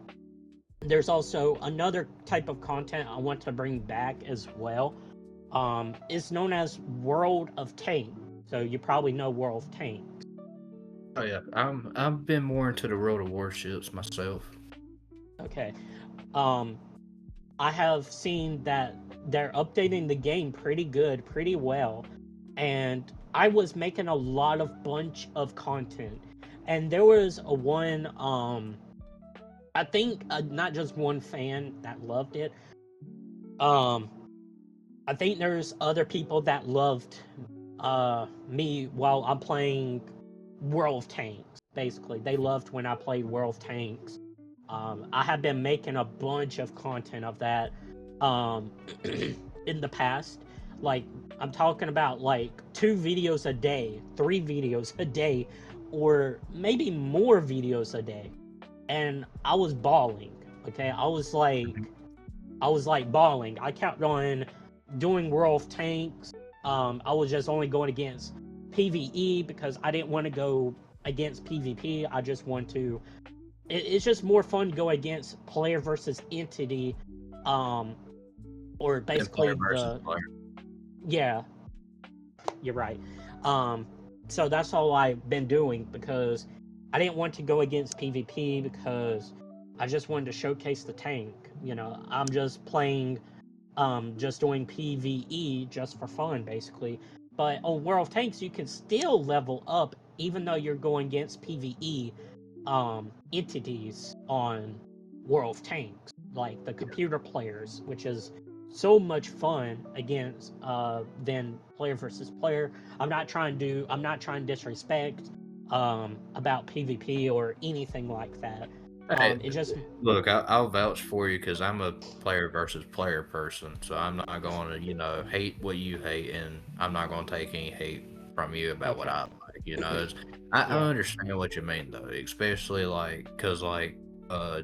there's also another type of content I want to bring back as well. It's known as World of Tank. So you probably know World of Tank. Oh yeah. I've been more into the World of Warships myself. Okay. Um, I have seen that they're updating the game pretty good, pretty well, and I was making a lot of bunch of content, and there was a one I think not just one fan that loved it. Um, I think there's other people that loved me while I'm playing World of Tanks. Basically, they loved when I played World of Tanks. I have been making a bunch of content of that um, in the past. Like, I'm talking about like 2 videos a day, 3 videos a day, or maybe more videos a day. And I was bawling. Okay, I was like bawling. I kept on doing World of Tanks. I was just only going against PVE because I didn't want to go against PvP. I just want to. It's just more fun to go against player versus entity, um, or Then player basically versus the player. yeah. You're right. Um, so that's all I've been doing because I didn't want to go against PvP because I just wanted to showcase the tank. I'm just playing just doing PvE just for fun, basically. But on World of Tanks, you can still level up even though you're going against PvE entities on World of Tanks, like the computer players, which is so much fun against than player versus player. I'm not trying to disrespect about PvP or anything like that. Hey, It just look, I'll vouch for you because I'm a player versus player person, so I'm not going to, hate what you hate, and I'm not going to take any hate from you about what okay. I like. I Yeah. understand what you mean though, especially because uh,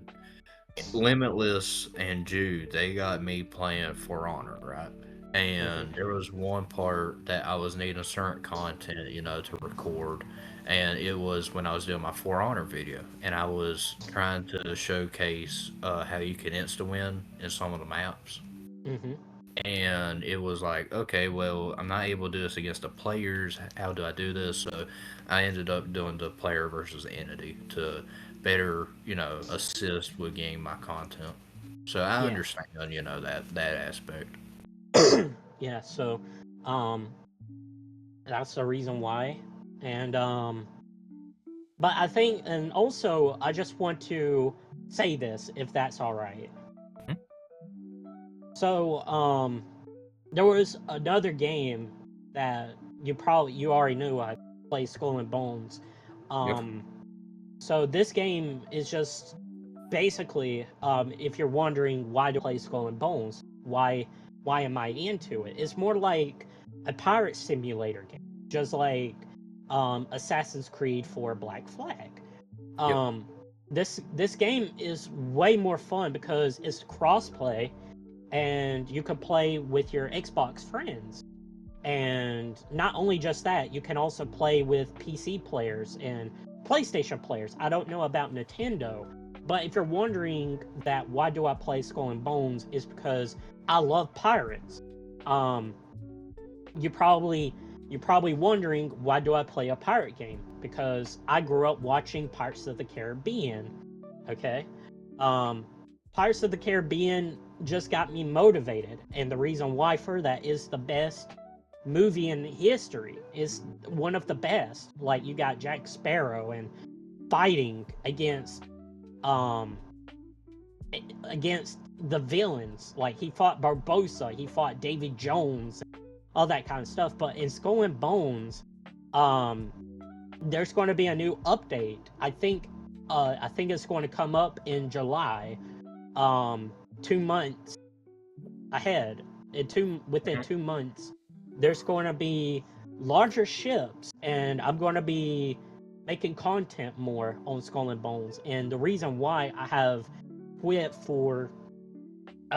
Limitless and Jude, they got me playing For Honor, right? And Hmm. there was one part that I was needing certain content, to record. And it was when I was doing my For Honor video. And I was trying to showcase how you can insta win in some of the maps. Hmm. And it was like, okay, well, I'm not able to do this against the players. How do I do this? So I ended up doing the player versus entity to better, assist with getting my content. So I Yeah. understand, that aspect. Yeah. So, um, that's the reason why, and but I think, and also, I just want to say this, if that's all right. Hmm? So, there was another game that you already knew. I played Skull and Bones. Yep. Um, so this game is just basically, if you're wondering why to play Skull and Bones, why am I into it? It's more like a pirate simulator game, just like Assassin's Creed for Black Flag. Yep. Um, this game is way more fun because it's crossplay, and you can play with your Xbox friends. And not only just that, you can also play with PC players and PlayStation players. I don't know about Nintendo, but if you're wondering that why do I play Skull and Bones, is because I love pirates. Um, you probably you're probably wondering why do I play a pirate game? Because I grew up watching Pirates of the Caribbean. Okay, um, Pirates of the Caribbean just got me motivated, and the reason why for that is the best movie in history. Is one of the best. Like, you got Jack Sparrow and fighting um against the villains. Like, he fought Barbossa, he fought Davy Jones, all that kind of stuff. But in Skull and Bones, um, there's going to be a new update. I think it's going to come up in July, 2 months ahead. Within Mhm. 2 months, there's going to be larger ships, and I'm going to be making content more on Skull and Bones. And the reason why I have quit for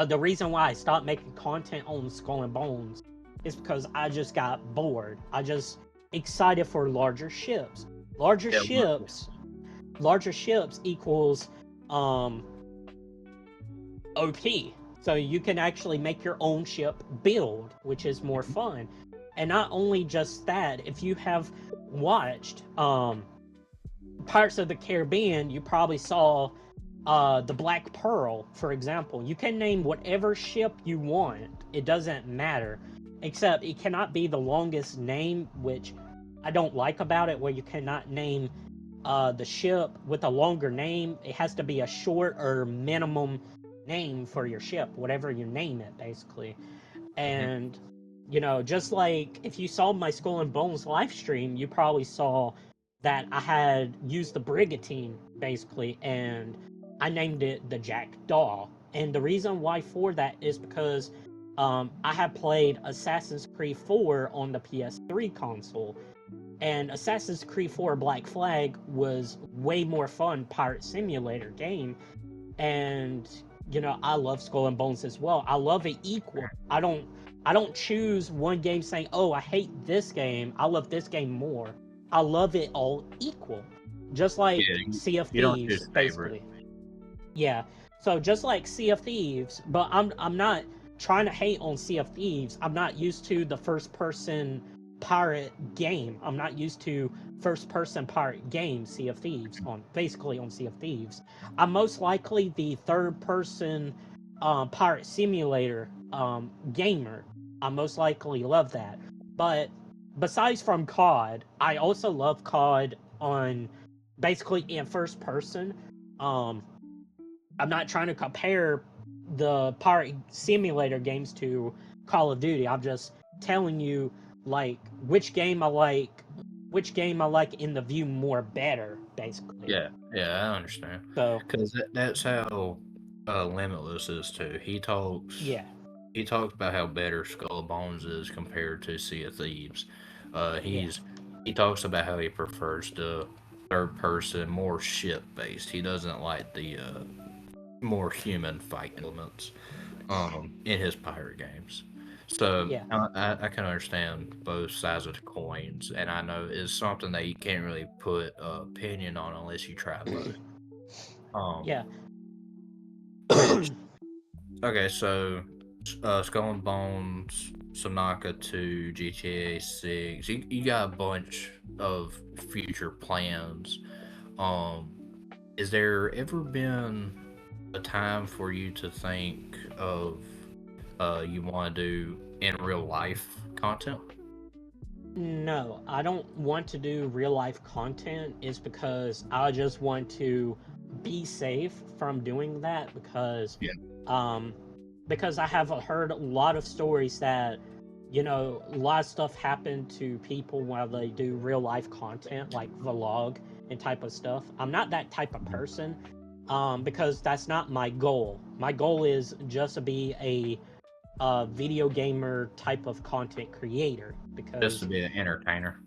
the reason why I stopped making content on Skull and Bones is because I just got bored. I just excited for larger ships. Larger Yeah. ships, larger ships equals um OP. So you can actually make your own ship build, which is more fun. And not only just that, if you have watched Pirates of the Caribbean, you probably saw the Black Pearl, for example. You can name whatever ship you want. It doesn't matter. Except it cannot be the longest name, which I don't like about it, where you cannot name the ship with a longer name. It has to be a short or minimum name for your ship, whatever you name it, basically. Mhm. And, just like if you saw my Skull and Bones live stream, you probably saw that I had used the Brigantine, basically, and I named it the Jackdaw. And the reason why for that is because I had played Assassin's Creed 4 on the PS3 console, and Assassin's Creed 4 Black Flag was way more fun pirate simulator game. And I love Skull and Bones as well. I love it equal. I don't choose one game saying, "Oh, I hate this game. I love this game more." I love it all equal. Just Yeah. like You, Sea of you don't choose Thieves, favorite. basically. Yeah. So just like Sea of Thieves, but I'm not trying to hate on Sea of Thieves. I'm not used to the first person pirate game. I'm not used to first person pirate game Sea of Thieves on basically on Sea of Thieves. I'm most likely the third person pirate simulator gamer, I most likely love that. But besides from COD, I also love COD on basically in first person. Um, I'm not trying to compare the pirate simulator games to Call of Duty. I'm just telling you like which game I like in the view more better, basically. Yeah, yeah, I understand. So Because that's how Limitless is too. yeah, He talks about how better Skull and Bones is compared to Sea of Thieves. yeah, He talks about how he prefers the third person, more ship based. He doesn't like the more human fight elements in his pirate games. So yeah, I can understand both sides of the coins, and I know it's something that you can't really put an opinion on unless you try both. yeah. Which okay, so Skull and Bones, Sonaka 2, GTA 6. You got a bunch of future plans. Um, is there ever been a time for you to think of you want to do in real life content? No, I don't want to do real life content is because I just want to be safe from doing that Yeah, um because I have heard a lot of stories that a lot of stuff happened to people while they do real life content like vlog and type of stuff. I'm not that type of person because that's not my goal. My goal is just to be a video gamer type of content creator just to because be an entertainer.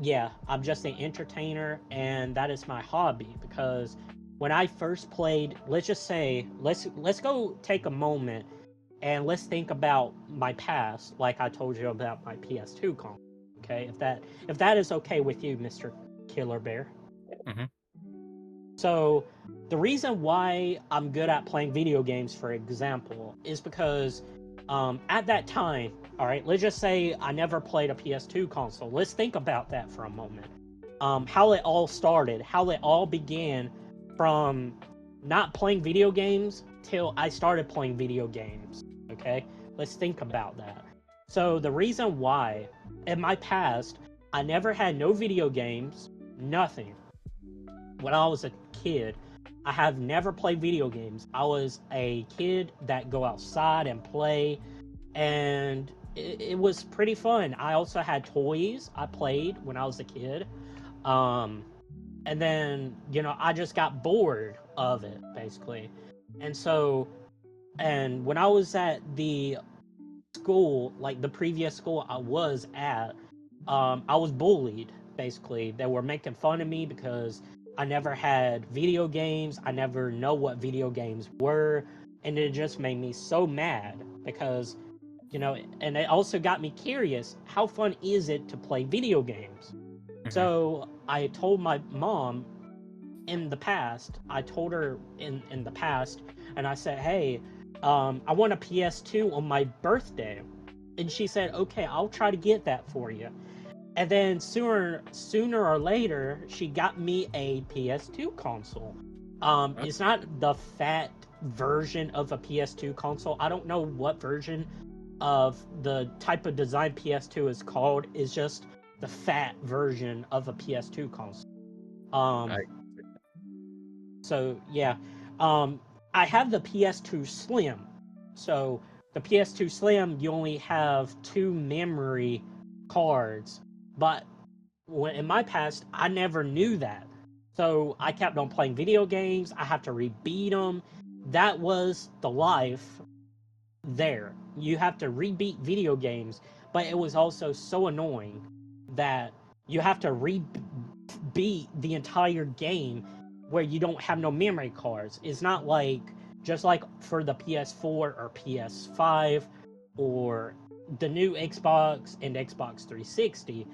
yeah, I'm just an entertainer and that is my hobby because when I first played, let's just say let's go take a moment and let's think about my past like I told you about my PS2 console. Okay? If that is okay with you, Mr. Killer Bear. Hmm. So, the reason why I'm good at playing video games, for example, is because at that time, all right, let's just say I never played a PS2 console. Let's think about that for a moment. How it all started, how it all began from not playing video games till I started playing video games. Okay, let's think about that. So, the reason why in my past I never had no video games, nothing when I was a kid, I have never played video games. I was a kid that go outside and play, and it was pretty fun. I also had toys I played when I was a kid. Um, and then, I just got bored of it, basically. And so, and when I was at the school, like the previous school I was at, I was bullied. Basically, they were making fun of me because I never had video games. I never know what video games were, and it just made me so mad because and it also got me curious. How fun is it to play video games? Hmm. So I told my mom in the past. I told her in the past, and I said, "Hey, I want a PS2 on my birthday," and she said, "Okay, I'll try to get that for you." And then sooner or later, she got me a PS2 console. It's not the fat version of a PS2 console. I don't know what version of the type of design PS2 is called. It's just the fat version of a PS2 console. Um, I, so yeah, um, I have the PS2 Slim. So the PS2 Slim, you only have two memory cards, but in my past, I never knew that. So I kept on playing video games. I have to rebeat them. That was the life there. You have to rebeat video games, but it was also so annoying that you have to rebeat the entire game where you don't have no memory cards. It's not like just like for the PS4 or PS5 or the new Xbox and Xbox 360.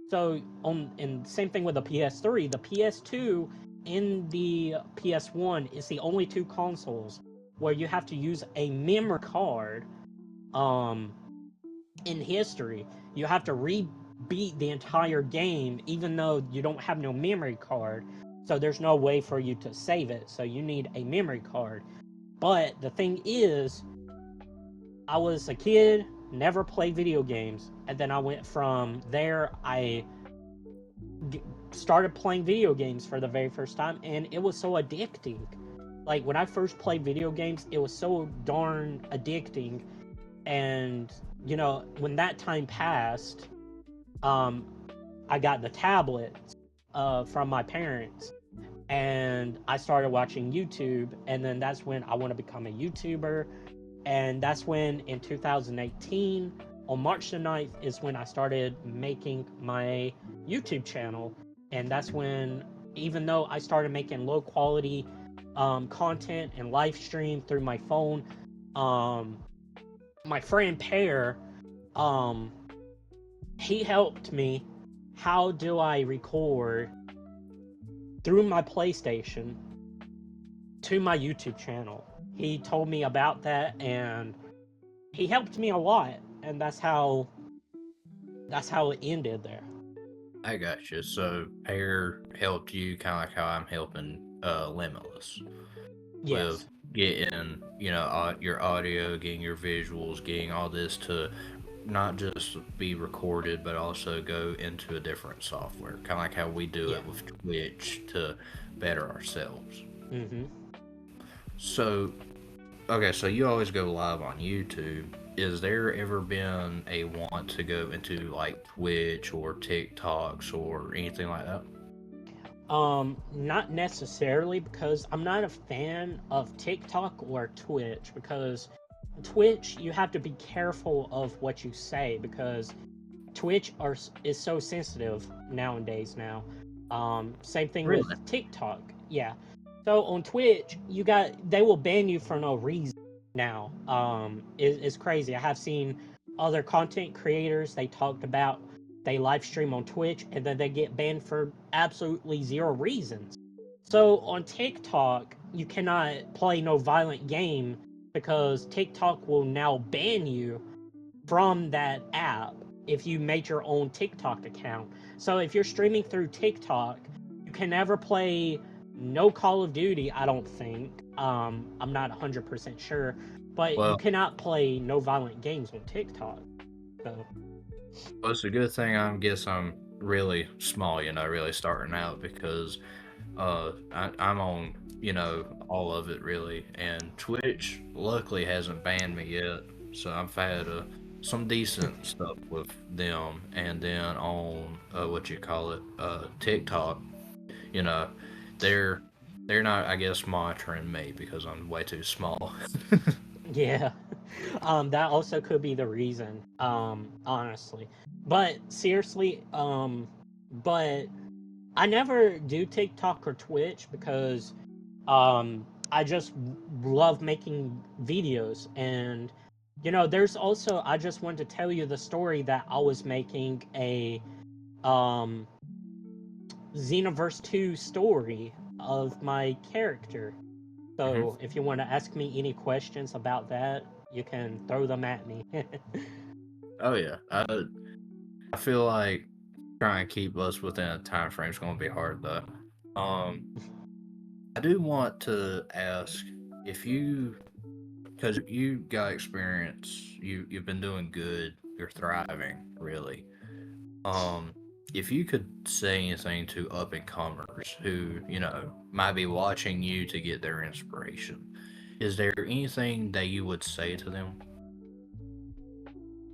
So on and same thing with the PS3, the PS2 and the PS1 is the only two consoles where you have to use a memory card um in history. You have to rebeat the entire game even though you don't have no memory card. So there's no way for you to save it. So you need a memory card. But the thing is, I was a kid, never played video games, and then I went from there. I started playing video games for the very first time, and it was so addicting. Like when I first played video games, it was so darn addicting. And when that time passed, um, I got the tablet from my parents, and I started watching YouTube, and then that's when I want to become a YouTuber. And that's when in 2018 on March the 9th is when I started making my YouTube channel. And that's when, even though I started making low quality content and live stream through my phone, um, my friend Pear, um, he helped me. How do I record through my PlayStation to my YouTube channel? He told me about that, and he helped me a lot, and that's how it ended there. I got you. So Pear helped you kind of like how I'm helping Limitless with Yes. getting, your audio, getting your visuals, getting all this to not just be recorded, but also go into a different software. Kind of like how we do Yeah. it with Twitch to better ourselves. Mm-hmm. So, okay, so you always go live on YouTube. Is there ever been a want to go into like Twitch or TikToks or anything like that? Not necessarily, because I'm not a fan of TikTok or Twitch, because Twitch, you have to be careful of what you say, because Twitch is so sensitive nowadays now. Same thing with Really? TikTok. Yeah. So on Twitch, they will ban you for no reason now. It's crazy. I have seen other content creators, they talked about they live stream on Twitch and then they get banned for absolutely zero reasons. So on TikTok, you cannot play no violent game because TikTok will now ban you from that app if you made your own TikTok account. So if you're streaming through TikTok, you can never play no Call of Duty, I don't think. I'm not 100% sure, but you Well, cannot play no violent games on TikTok. So, it's a good thing I'm really small, really starting out because I'm on, all of it really. And Twitch luckily hasn't banned me yet. So I've had some decent stuff with them. And then on, what you call it, TikTok, you know, they're they're not, I guess, monitoring me because I'm way too small. yeah. That also could be the reason, honestly. But seriously, but I never do TikTok or Twitch because I just love making videos. And there's also, I just want to tell you the story that I was making a um Xenoverse 2 story of my character. Hmm. So if you want to ask me any questions about that, you can throw them at me. Oh yeah, I feel like trying to keep us within a time frame is going to be hard though. Um, I do want to ask if you, because you got experience, you've been doing good, you're thriving really. Um, if you could say anything to up and comers who might be watching you to get their inspiration, is there anything that you would say to them?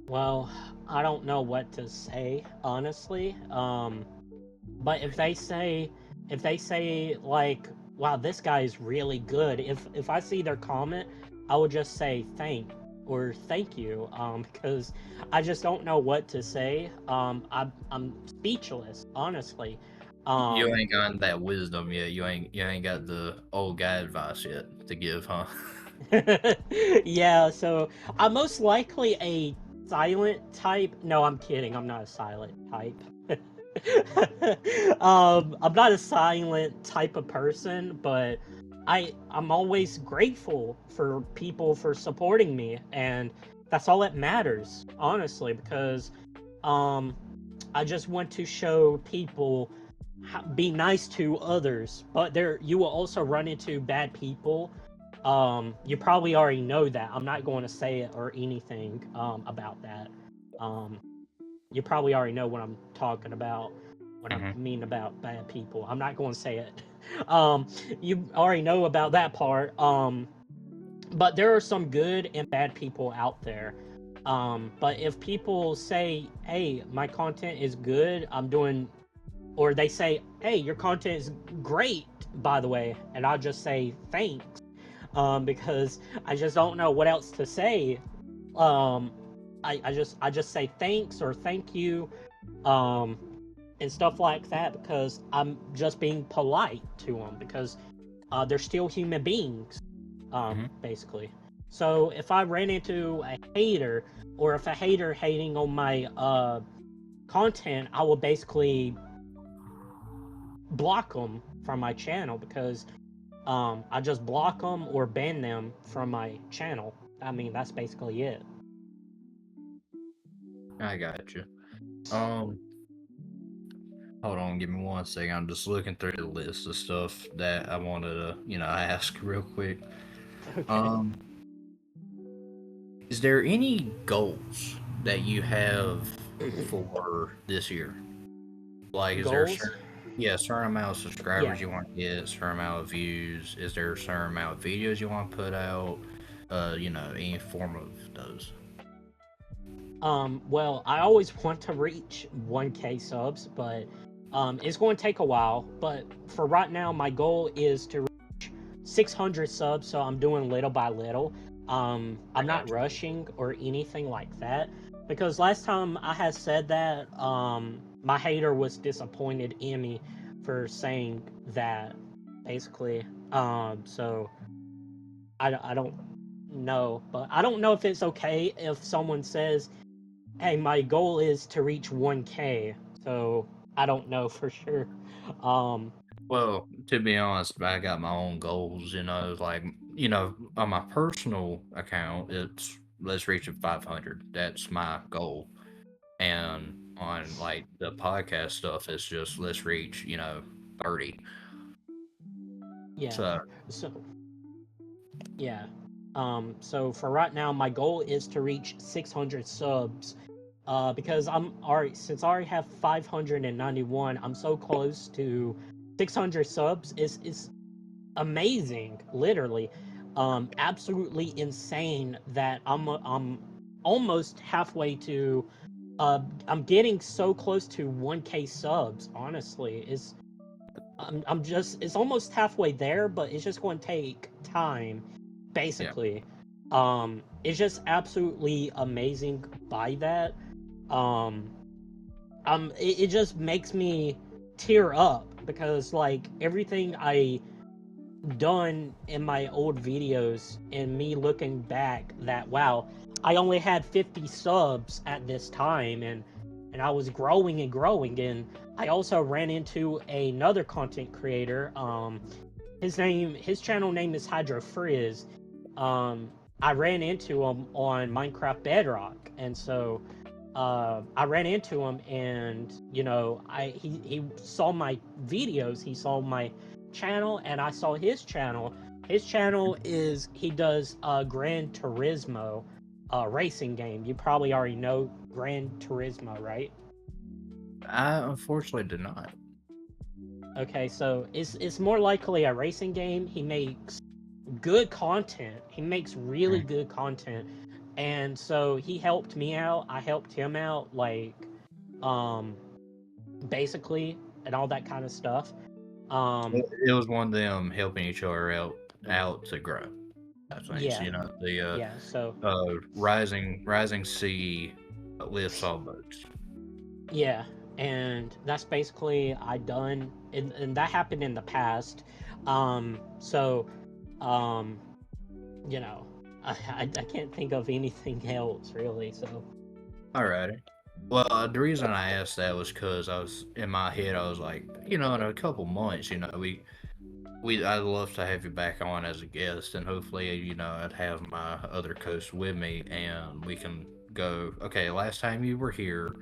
Well, I don't know what to say, honestly. But if they say like, wow, this guy is really good, if I see their comment, I would just say thank you, because I just don't know what to say. I'm speechless, honestly. You um ain't got that wisdom yet. You ain't got the old guy advice yet to give, huh? yeah, so I'm most likely a silent type. No, I'm kidding, I'm not a silent type. I'm not a silent type of person, but I'm always grateful for people for supporting me, and that's all that matters, honestly, because um I just want to show people be nice to others, but there you will also run into bad people. You probably already know that. I'm not going to say it or anything about that. Um, you probably already know what I'm talking about when I Hmm. mean about bad people. I'm not going to say it. um, you already know about that part. But there are some good and bad people out there. But if people say, "Hey, my content is good," I'm doing, or they say, "Hey, your content is great," by the way, and I'll just say thanks, because I just don't know what else to say. Um, I just say thanks or thank you, um, and stuff like that because I'm just being polite to them because they're still human beings, Hmm. basically. So if I ran into a hater or if a hater hating on my content, I will basically block them from my channel because I just block them or ban them from my channel. I mean, that's basically it. I got you. Um, Hold on, give me one second. I'm just looking through the list of stuff that I wanted to, ask real quick. Okay. Um, is there any goals that you have for this year? Like, is there a Goals? certain, yeah, certain amount of Yeah. subscribers you want to get, certain amount of views? Is there a certain amount of videos you want to put out? Any form of those. Well, I always want to reach 1K subs, but it's going to take a while. But for right now, my goal is to 600 subs, so I'm doing little by little. I I'm not got you. rushing or anything like that because last time I had said that, my hater was disappointed in me for saying that, basically. So I don't know, but I don't know if it's okay if someone says, "Hey, my goal is to reach 1K." So I don't know for sure. Um, Well, to be honest, I got my own goals, like, on my personal account, it's let's reach 500. That's my goal. And on like the podcast stuff, it's just let's reach, 30. yeah. So, So yeah. So for right now, my goal is to reach 600 subs. Because I'm already since I already have 591, I'm so close to 600 subs. Is amazing, literally, absolutely insane that I'm almost halfway to. I'm getting so close to 1K subs. Honestly, I'm just it's almost halfway there, but it's just going to take time, yeah. basically. It's just absolutely amazing by that. Um, it just makes me tear up because like everything I done in my old videos and me looking back that wow, I only had 50 subs at this time and I was growing and growing. And I also ran into another content creator. His channel name is Hydro Frizz. um I ran into him on Minecraft Bedrock, and so I ran into him, and he saw my videos, he saw my channel, and I saw his channel. His channel is he does Gran Turismo, racing game. You probably already know Gran Turismo, right? I unfortunately did not. Okay, so it's more likely a racing game. He makes good content. He makes really Mm. good content. And so he helped me out. I helped him out, like, um, basically, and all that kind of stuff. Um, It was one of them helping each other out to grow. I think, yeah, the yeah. So rising sea lifts all boats. yeah, and that's basically I done, and that happened in the past. So, um, you know, I can't think of anything else really. So Alrighty. Well, the reason I asked that was because I was in my head. I was like, in a couple months, I'd love to have you back on as a guest, and hopefully, I'd have my other coast with me, and we can go. Okay, last time you were here,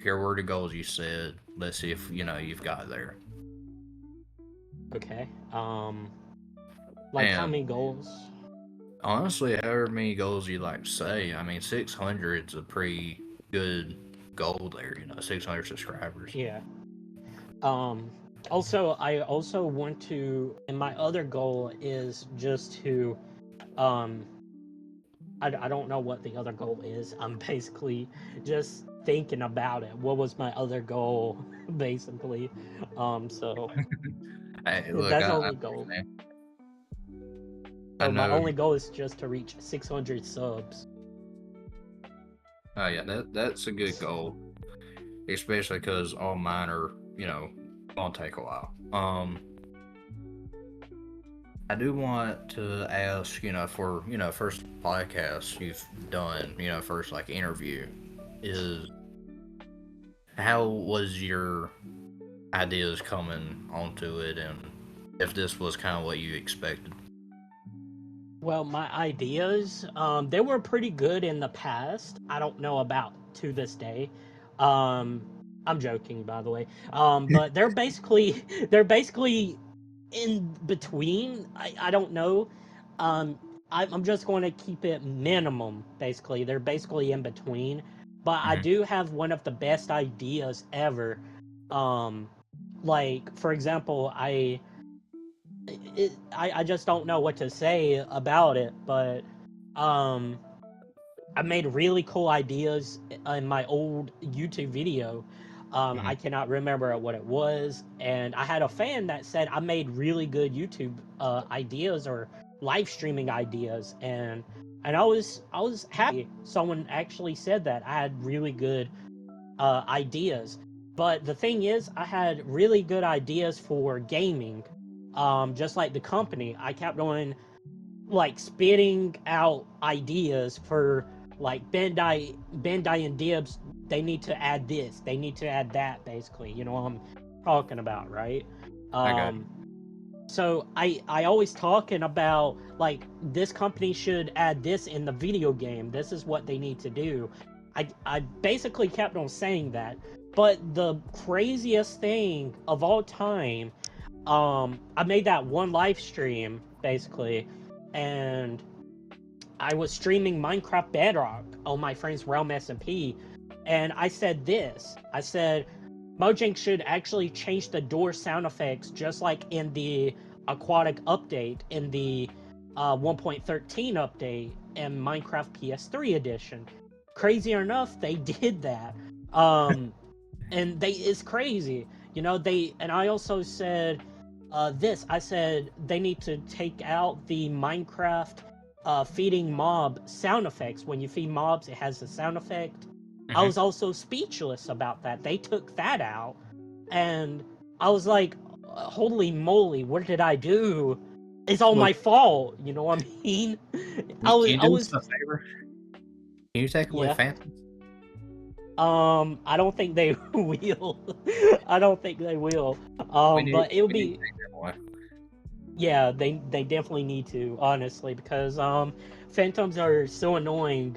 here were the goals you said. Let's see if you've got there. okay, like how And many goals? Honestly, however many goals you like to say, I mean, 600 is a pretty good goal there. 600 subscribers. Yeah. Um, Also, I also want to, and my other goal is just to, um, I don't know what the other goal is. I'm basically just thinking about it. What was my other goal, basically? So Hey, look, that's the I only goal. understand. I So my know. only goal is just to reach 600 subs. Oh yeah, that's a good goal, especially because all mine are gonna take a while. I do want to ask, for first podcast you've done, first like interview, is how was your ideas coming onto it, and if this was kind of what you expected. Well, my ideas, they were pretty good in the past. I don't know about to this day. Um, I'm joking, by the way. But they're basically in between. I don't know. Um, I'm just going to keep it minimum. Basically, they're basically in between. But I Hmm. do have one of the best ideas ever. Um, like for example, I just don't know what to say about it, but um, I made really cool ideas in my old YouTube video. I Hmm. cannot remember what it was, and I had a fan that said I made really good YouTube ideas or live streaming ideas, and I was happy someone actually said that I had really good ideas. But the thing is, I had really good ideas for gaming. Just like the company, I kept on like spitting out ideas for like Bandai and Dibs. They need to add this. They need to add that. Basically, you know what I'm talking about, right? I got Um, so I always talking about like this company should add this in the video game. This is what they need to do. I basically kept on saying that. But the craziest thing of all time, I made that one live stream basically, and I was streaming Minecraft Bedrock on my friend's Realm SMP, and I said this. I said Mojang should actually change the door sound effects just like in the aquatic update in the 1.13 update in Minecraft PS3 edition. Crazy enough, they did that. Um, and they it's crazy, they and I also said this. I said they need to take out the Minecraft feeding mob sound effects. When you feed mobs, it has a sound effect. you. I Hmm. was also speechless about that. They took that out, and I was like, holy moly, what did I do? It's all Look, my fault, you know what I mean? can you I do us was a favor? Can you take away Yeah. phantoms? I don't think they will. I don't think they will. We need But it'll we need to be take them away. Yeah, they definitely need to, honestly, because phantoms are so annoying.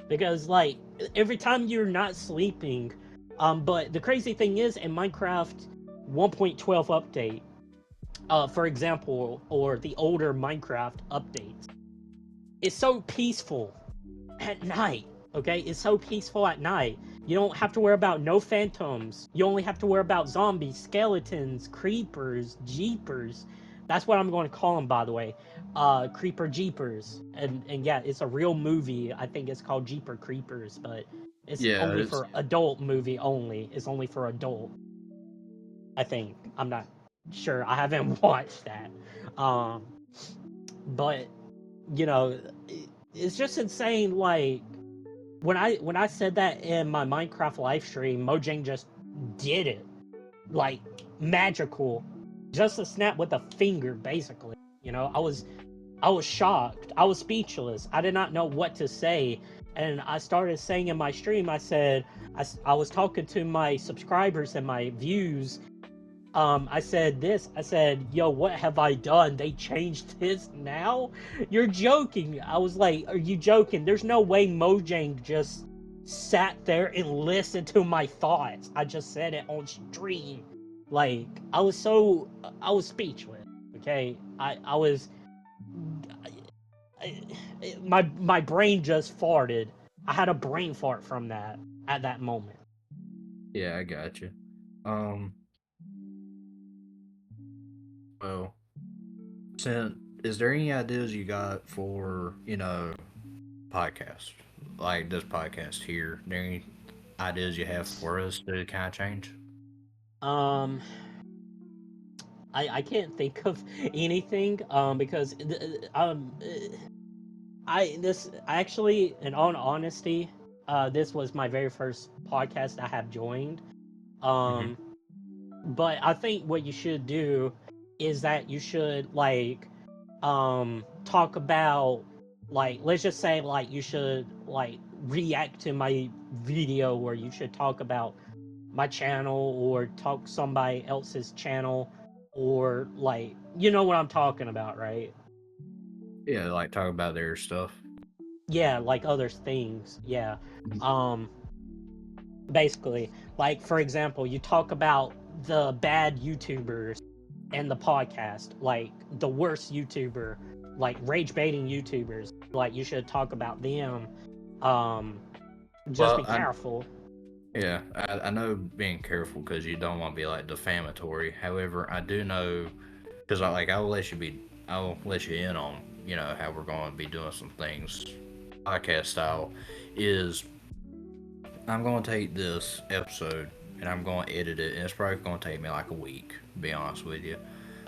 Because like every time you're not sleeping, but the crazy thing is in Minecraft 1.12 update, for example, or the older Minecraft updates, it's so peaceful at night. Okay, it's so peaceful at night. You don't have to worry about no phantoms. You only have to worry about zombies, skeletons, creepers, jeepers. That's what I'm going to call them, by the way. Creeper jeepers. And yeah, it's a real movie. I think it's called Jeeper Creepers, but it's Yeah, only it's for adult movie only. It's only for adult. I think. I'm not sure. I haven't watched that. Um, but it's just insane. Like when I said that in my Minecraft live stream, Mojang just did it like magical, just a snap with a finger, basically. I was shocked. I was speechless. I did not know what to say, and I started saying in my stream. I said I was talking to my subscribers and my views. I said this. I said, "Yo, what have I done? They changed this now? You're joking." I was like, "Are you joking? There's no way Mojang just sat there and listened to my thoughts. I just said it on stream." Like, I was speechless. Okay, I was my brain just farted. I had a brain fart from that at that moment. Yeah, I got you. Um, well, since is there any ideas you got for podcast like this podcast here? There any ideas you have for us to kind of change? Um, I can't think of anything because I this actually, in all honesty, this was my very first podcast I have joined. Mm-hmm. Um, but I think what you should do is that you should like talk about, like, let's just say like you should like react to my video, or you should talk about my channel or talk somebody else's channel, or like, you know what I'm talking about, right? Yeah, like talk about their stuff. Yeah, like other things. Yeah. Um Basically, like, for example, you talk about the bad YouTubers and the podcast, like the worst YouTuber, like rage baiting YouTubers. Like, you should talk about them. Um just Well, be careful. I know being careful because you don't want to be like defamatory. However, I do know because I'll let you in on how we're going to be doing some things podcast style. Is I'm going to take this episode and I'm going to edit it, and it's probably going to take me like a week, to be honest with you.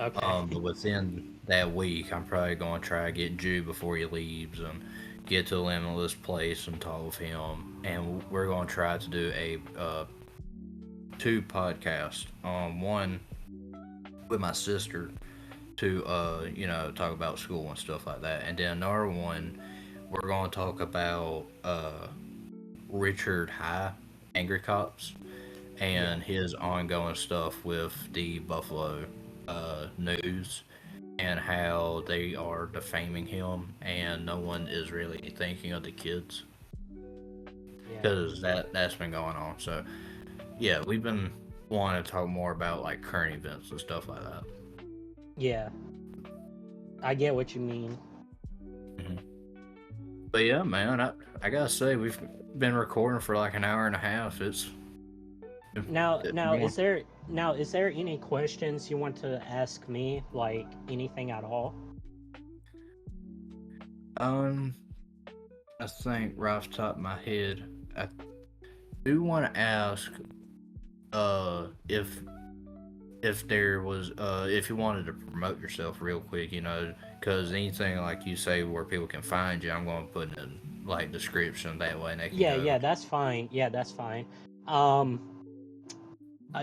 Okay. But within that week, I'm probably going to try to get Jew before he leaves and get to Limitless Place and talk with him. And we're going to try to do a two podcasts. One with my sister to talk about school and stuff like that, and then another one we're going to talk about Richard High, Angry Cops, Yeah. and his ongoing stuff with the Buffalo News and how they are defaming him, and no one is really thinking of the kids Yeah. because that's been going on. So yeah, we've been wanting to talk more about like current events and stuff like that. Yeah. I get what you mean. Hmm. But yeah, man, I gotta say we've been recording for like an hour and a half. Now, It's now going. is there now is there any questions you want to ask me, like anything at all? Um, I think right off the top of my head, I do want to ask if there was if you wanted to promote yourself real quick, because anything like you say where people can find you, I'm going to put in like description that way and they can Yeah, go. yeah, that's fine. Yeah, that's fine. Um,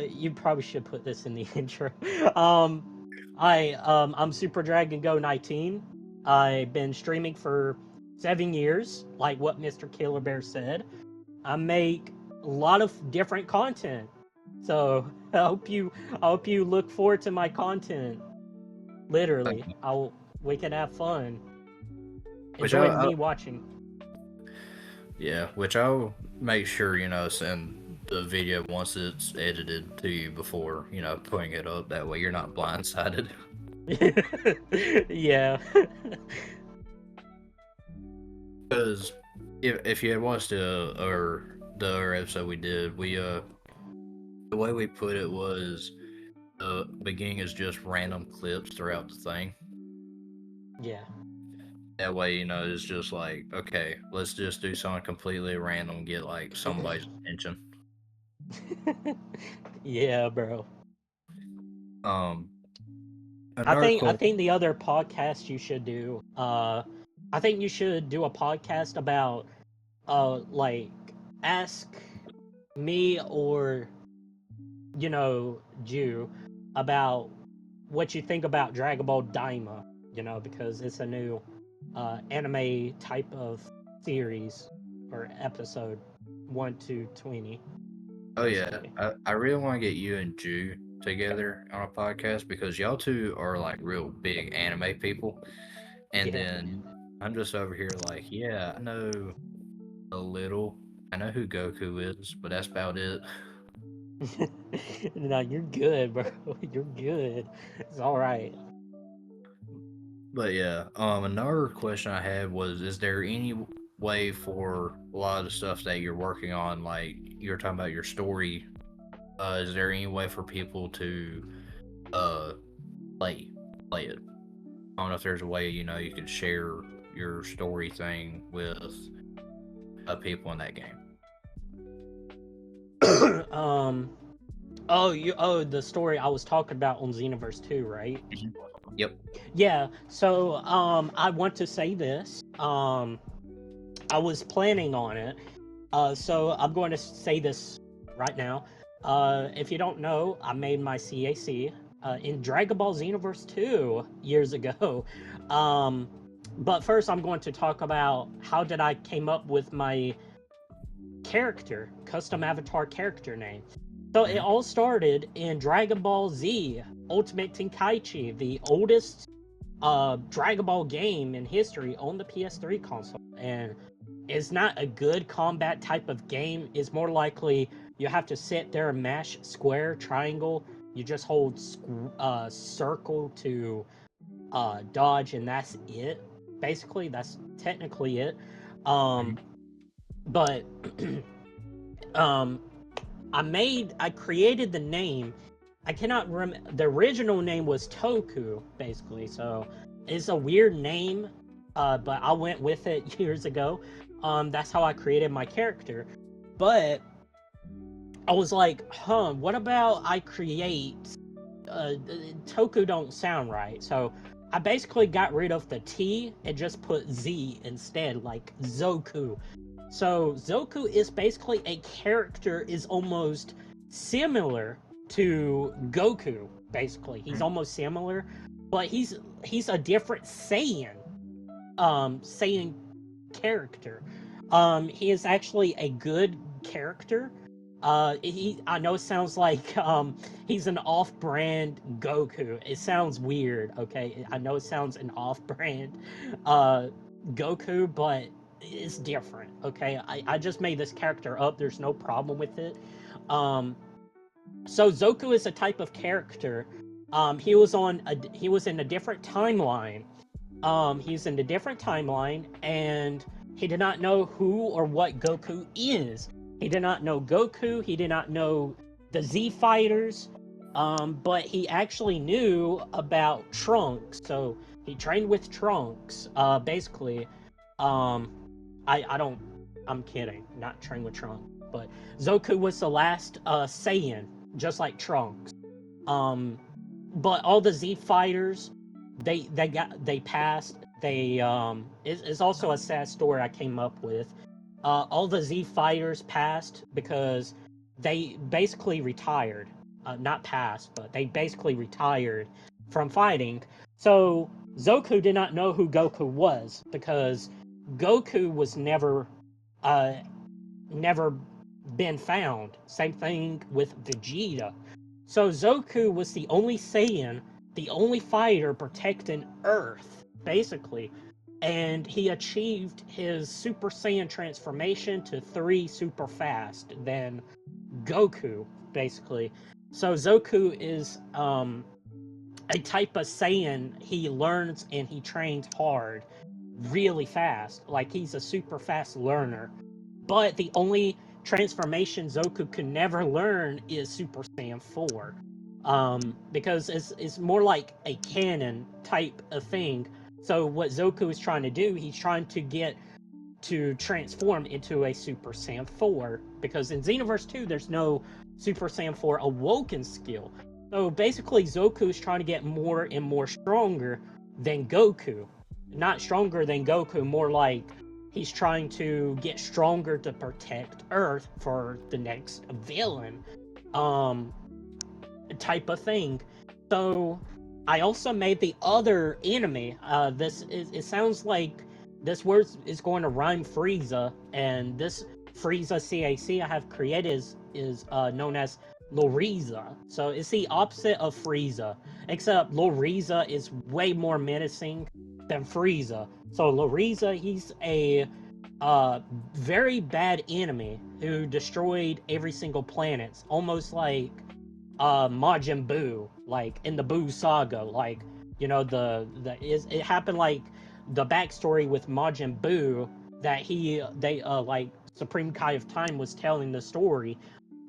you probably should put this in the intro. I'm Super Dragon Go 19. I've been streaming for 7 years, like what Mr. Killer Bear said. I make a lot of different content, so I hope you look forward to my content. Literally, I'll we can have fun. Which Enjoy me watching. which I'll make sure send the video once it's edited to you before putting it up. That way you're not blindsided. Yeah. Because if you had watched the other episode we did, we the way we put it was the beginning is just random clips throughout the thing. Yeah. That way, it's just like, okay, let's just do something completely random, get like somebody's attention. Yeah, bro. Um, I another think I cool. think the other podcast you should do, I think you should do a podcast about like, ask me or, Jew, about what you think about Dragon Ball Daima, because it's a new anime type of series or episode 1 to 20, Oh yeah, basically. I really want to get you and Jew together on a podcast because y'all two are like real big anime people, and Yeah. then I'm just over here like, yeah, I know a little. I know who Goku is, but that's about it. No, you're good, bro. You're good. It's all right. But yeah, another question I had was: is there any way for a lot of the stuff that you're working on, like you're talking about your story? Is there any way for people to uh play play it? I don't know if there's a way you could share your story thing with people in that game. um, the story I was talking about on Xenoverse 2, right? Mhm. Yep. Yeah. So, I want to say this. I was planning on it. So I'm going to say this right now. If you don't know, I made my CAC in Dragon Ball Xenoverse 2 years ago. Um, but first, I'm going to talk about how did I came up with my character, custom avatar character name. So it Hmm. all started in Dragon Ball Z Ultimate Tenkaichi, the oldest Dragon Ball game in history on the PS3 console. And it's not a good combat type of game. It's more likely you have to sit there and mash square, triangle. You just hold circle to dodge, and that's it. Basically, that's technically it. Um, Hmm. but um, I created the name. I cannot remember. The original name was Toku, basically. So it's a weird name, but I went with it years ago. That's how I created my character. But I was like, what about I create Toku don't sound right. So I basically got rid of the T and just put Z instead, like Zoku. So Zoku is basically a character is almost similar to Goku. Basically, he's almost similar, but he's a different Saiyan. Saiyan character. He is actually a good character. I know it sounds like he's an off-brand Goku. It sounds weird, okay? I know it sounds an off-brand uh Goku, but it's different, okay? I just made this character up. There's no problem with it. Um, so Zoku is a type of character. He was in a different timeline. He's in a different timeline, and he did not know who or what Goku is. He did not know Goku. He did not know the Z Fighters. But he actually knew about Trunks. So he trained with Trunks. Basically, um, I don't. I'm kidding. Not train with Trunks, but Zoku was the last Saiyan, just like Trunks. Um, but all the Z fighters, they passed. It's also a sad story I came up with. All the Z fighters passed because they basically retired. Not passed, but they basically retired from fighting. So Zoku did not know who Goku was because Goku was uh, never been found. Same thing with Vegeta. So Zoku was the only Saiyan, the only fighter protecting Earth, basically. And he achieved his Super Saiyan transformation to 3 super fast than Goku, basically. So Zoku is a type of Saiyan. He learns and he trains hard, really fast. Like he's a super fast learner. But the only transformation Zoku could never learn is Super Saiyan 4. Because it's more like a canon type of thing. So what Zoku is trying to do, he's trying to get to transform into a Super Saiyan 4. Because in Xenoverse 2, there's no Super Saiyan 4 awoken skill. So basically, Zoku is trying to get more and more stronger than Goku. Not stronger than Goku, more like he's trying to get stronger to protect Earth for the next villain um type of thing. So I also made the other enemy. It sounds like this word is going to rhyme Frieza, and this Frieza CAC I have created is known as Loriza. So it's the opposite of Frieza, except Loriza is way more menacing than Frieza. So Loriza, he's a uh very bad enemy who destroyed every single planet, almost like Majin Buu, like in the Buu saga. Like You know, it happened like the backstory with Majin Buu, that they like Supreme Kai of Time was telling the story.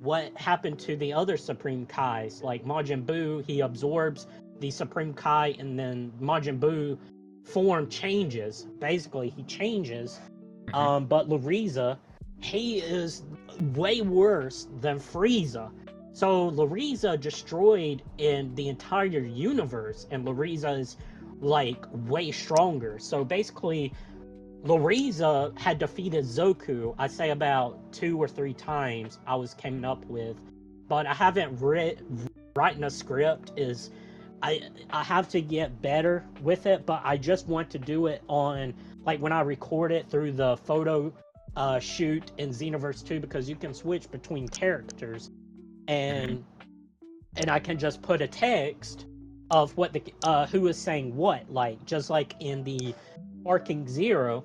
What happened to the other Supreme Kais? Like Majin Buu, he absorbs the Supreme Kai, and then Majin Buu form changes. Basically, he changes. Hmm. But Lariza, he is way worse than Frieza. So Lariza destroyed in the entire universe, and Lariza is like way stronger. So basically, Lariza had defeated Zoku, I say about 2 or 3 times I was coming up with, but I haven't written a script. I have to get better with it, but I just want to do it on, like, when I record it through the photo shoot in Xenoverse 2, because you can switch between characters, Hmm. and I can just put a text of what the who is saying what, like just like in the Arcing Zero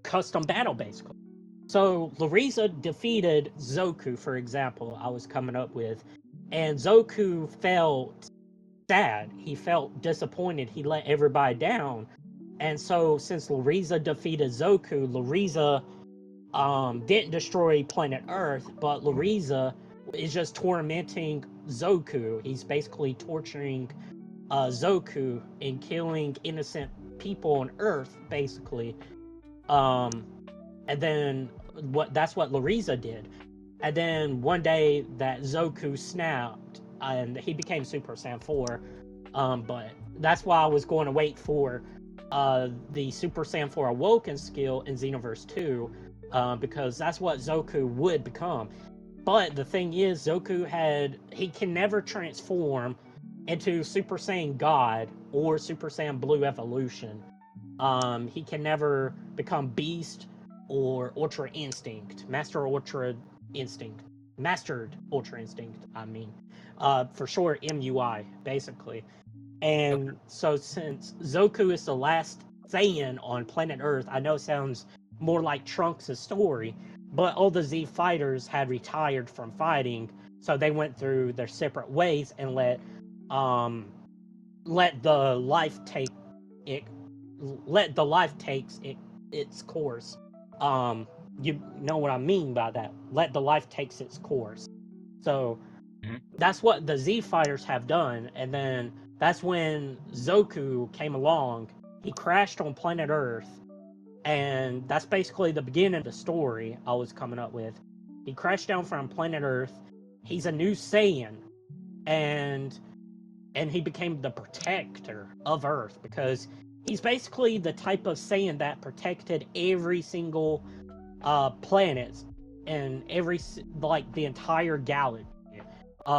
custom battle, basically. So Lariza defeated Zoku, for example, I was coming up with, and Zoku felt sad. He felt disappointed. He let everybody down. And so since Lariza defeated Zoku, Lariza didn't destroy planet Earth, but Lariza is just tormenting Zoku. He's basically torturing Zoku and killing innocent people on Earth, basically. Um, and then that's what Lariza did. And then one day that Zoku snapped and he became Super Saiyan 4. But that's why I was going to wait for the Super Saiyan 4 Awoken skill in Xenoverse 2, because that's what Zoku would become. But the thing is, he can never transform into Super Saiyan God or Super Saiyan Blue Evolution. He can never become Beast or Ultra Instinct, Mastered Ultra Instinct. I mean, for short, MUI, basically. And so, since Zoku is the last Saiyan on planet Earth, I know it sounds more like Trunks' story, but all the Z fighters had retired from fighting, so they went through their separate ways and um, let the life take it let the life takes its course. Um, you know what I mean by that. Let the life takes its course. So that's what the Z fighters have done, and then that's when Zoku came along. He crashed on planet Earth, and that's basically the beginning of the story I was coming up with. He crashed down from planet Earth. He's a new Saiyan, and he became the protector of Earth, because he's basically the type of Saiyan that protected every single planet and the entire galaxy.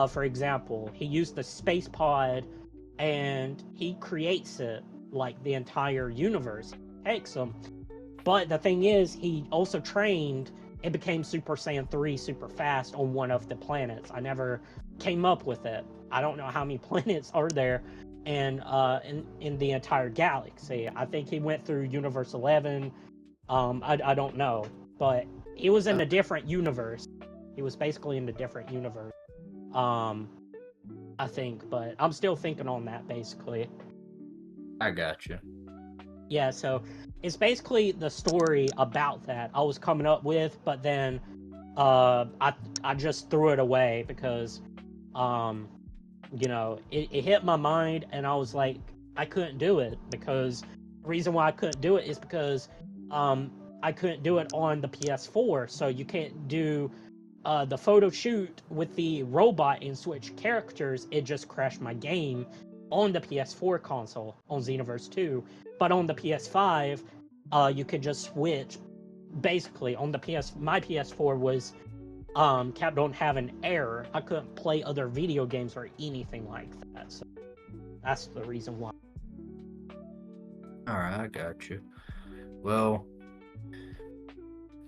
For example, he used the space pod, and he creates it like the entire universe. He takes them, but the thing is, he also trained and became Super Saiyan 3 super fast on one of the planets. I never came up with it. I don't know how many planets are there in the entire galaxy. I think he went through Universe 11. I don't know, but he was in a different universe. He was basically in a different universe. Um, I think, but I'm still thinking on that, basically. I got you. Yeah, so it's basically the story about that I was coming up with, but then I just threw it away because um it hit my mind, and I was like, I couldn't do it, because the reason why I couldn't do it is because um I couldn't do it on the PS4. So you can't do the photo shoot with the robot and switch characters. It just crashed my game on the PS4 console on Xenoverse 2. But on the PS5, you could just switch. Basically, on the my PS4 was kept on having error. I couldn't play other video games or anything like that. So that's the reason why. All right, I got you. Well,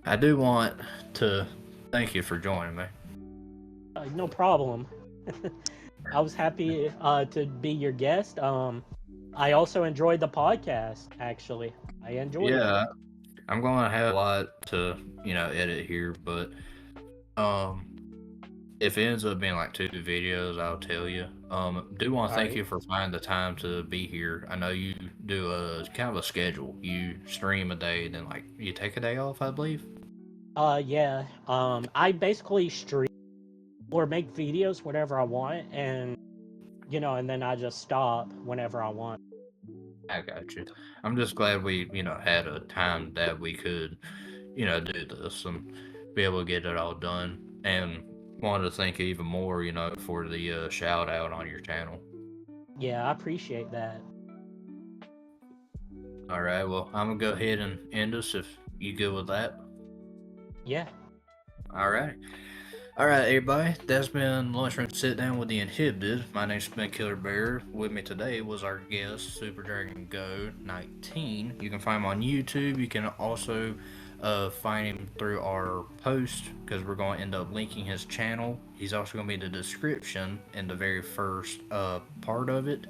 I do want to thank you for joining me. No problem. I was happy to be your guest. I also enjoyed the podcast. Actually, I enjoyed it. Yeah, I'm going to have a lot to, edit here, but um If it ends up being like 2 videos, I'll tell you. Do want to All thank right. you for finding the time to be here. I know you do a kind of a schedule. You stream a day, then like you take a day off, I believe. Yeah. I basically stream or make videos whenever I want, and and then I just stop whenever I want. I got you. I'm just glad we, had a time that we could, do this and be able to get it all done. And wanted to thank you even more, for the shout out on your channel. Yeah, I appreciate that. All right, well, I'm gonna go ahead and end us if you good with that. Yeah. All right. All right, everybody. That's been Lunchroom Sit Down with the Inhibited. My name's been Killer Bear. With me today was our guest, Super Dragon Go 19. You can find him on YouTube. You can also find him through our post because we're going to end up linking his channel. He's also going to be in the description in the very first part of it.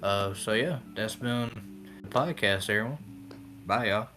So, yeah, that's been the podcast, everyone. Bye, y'all.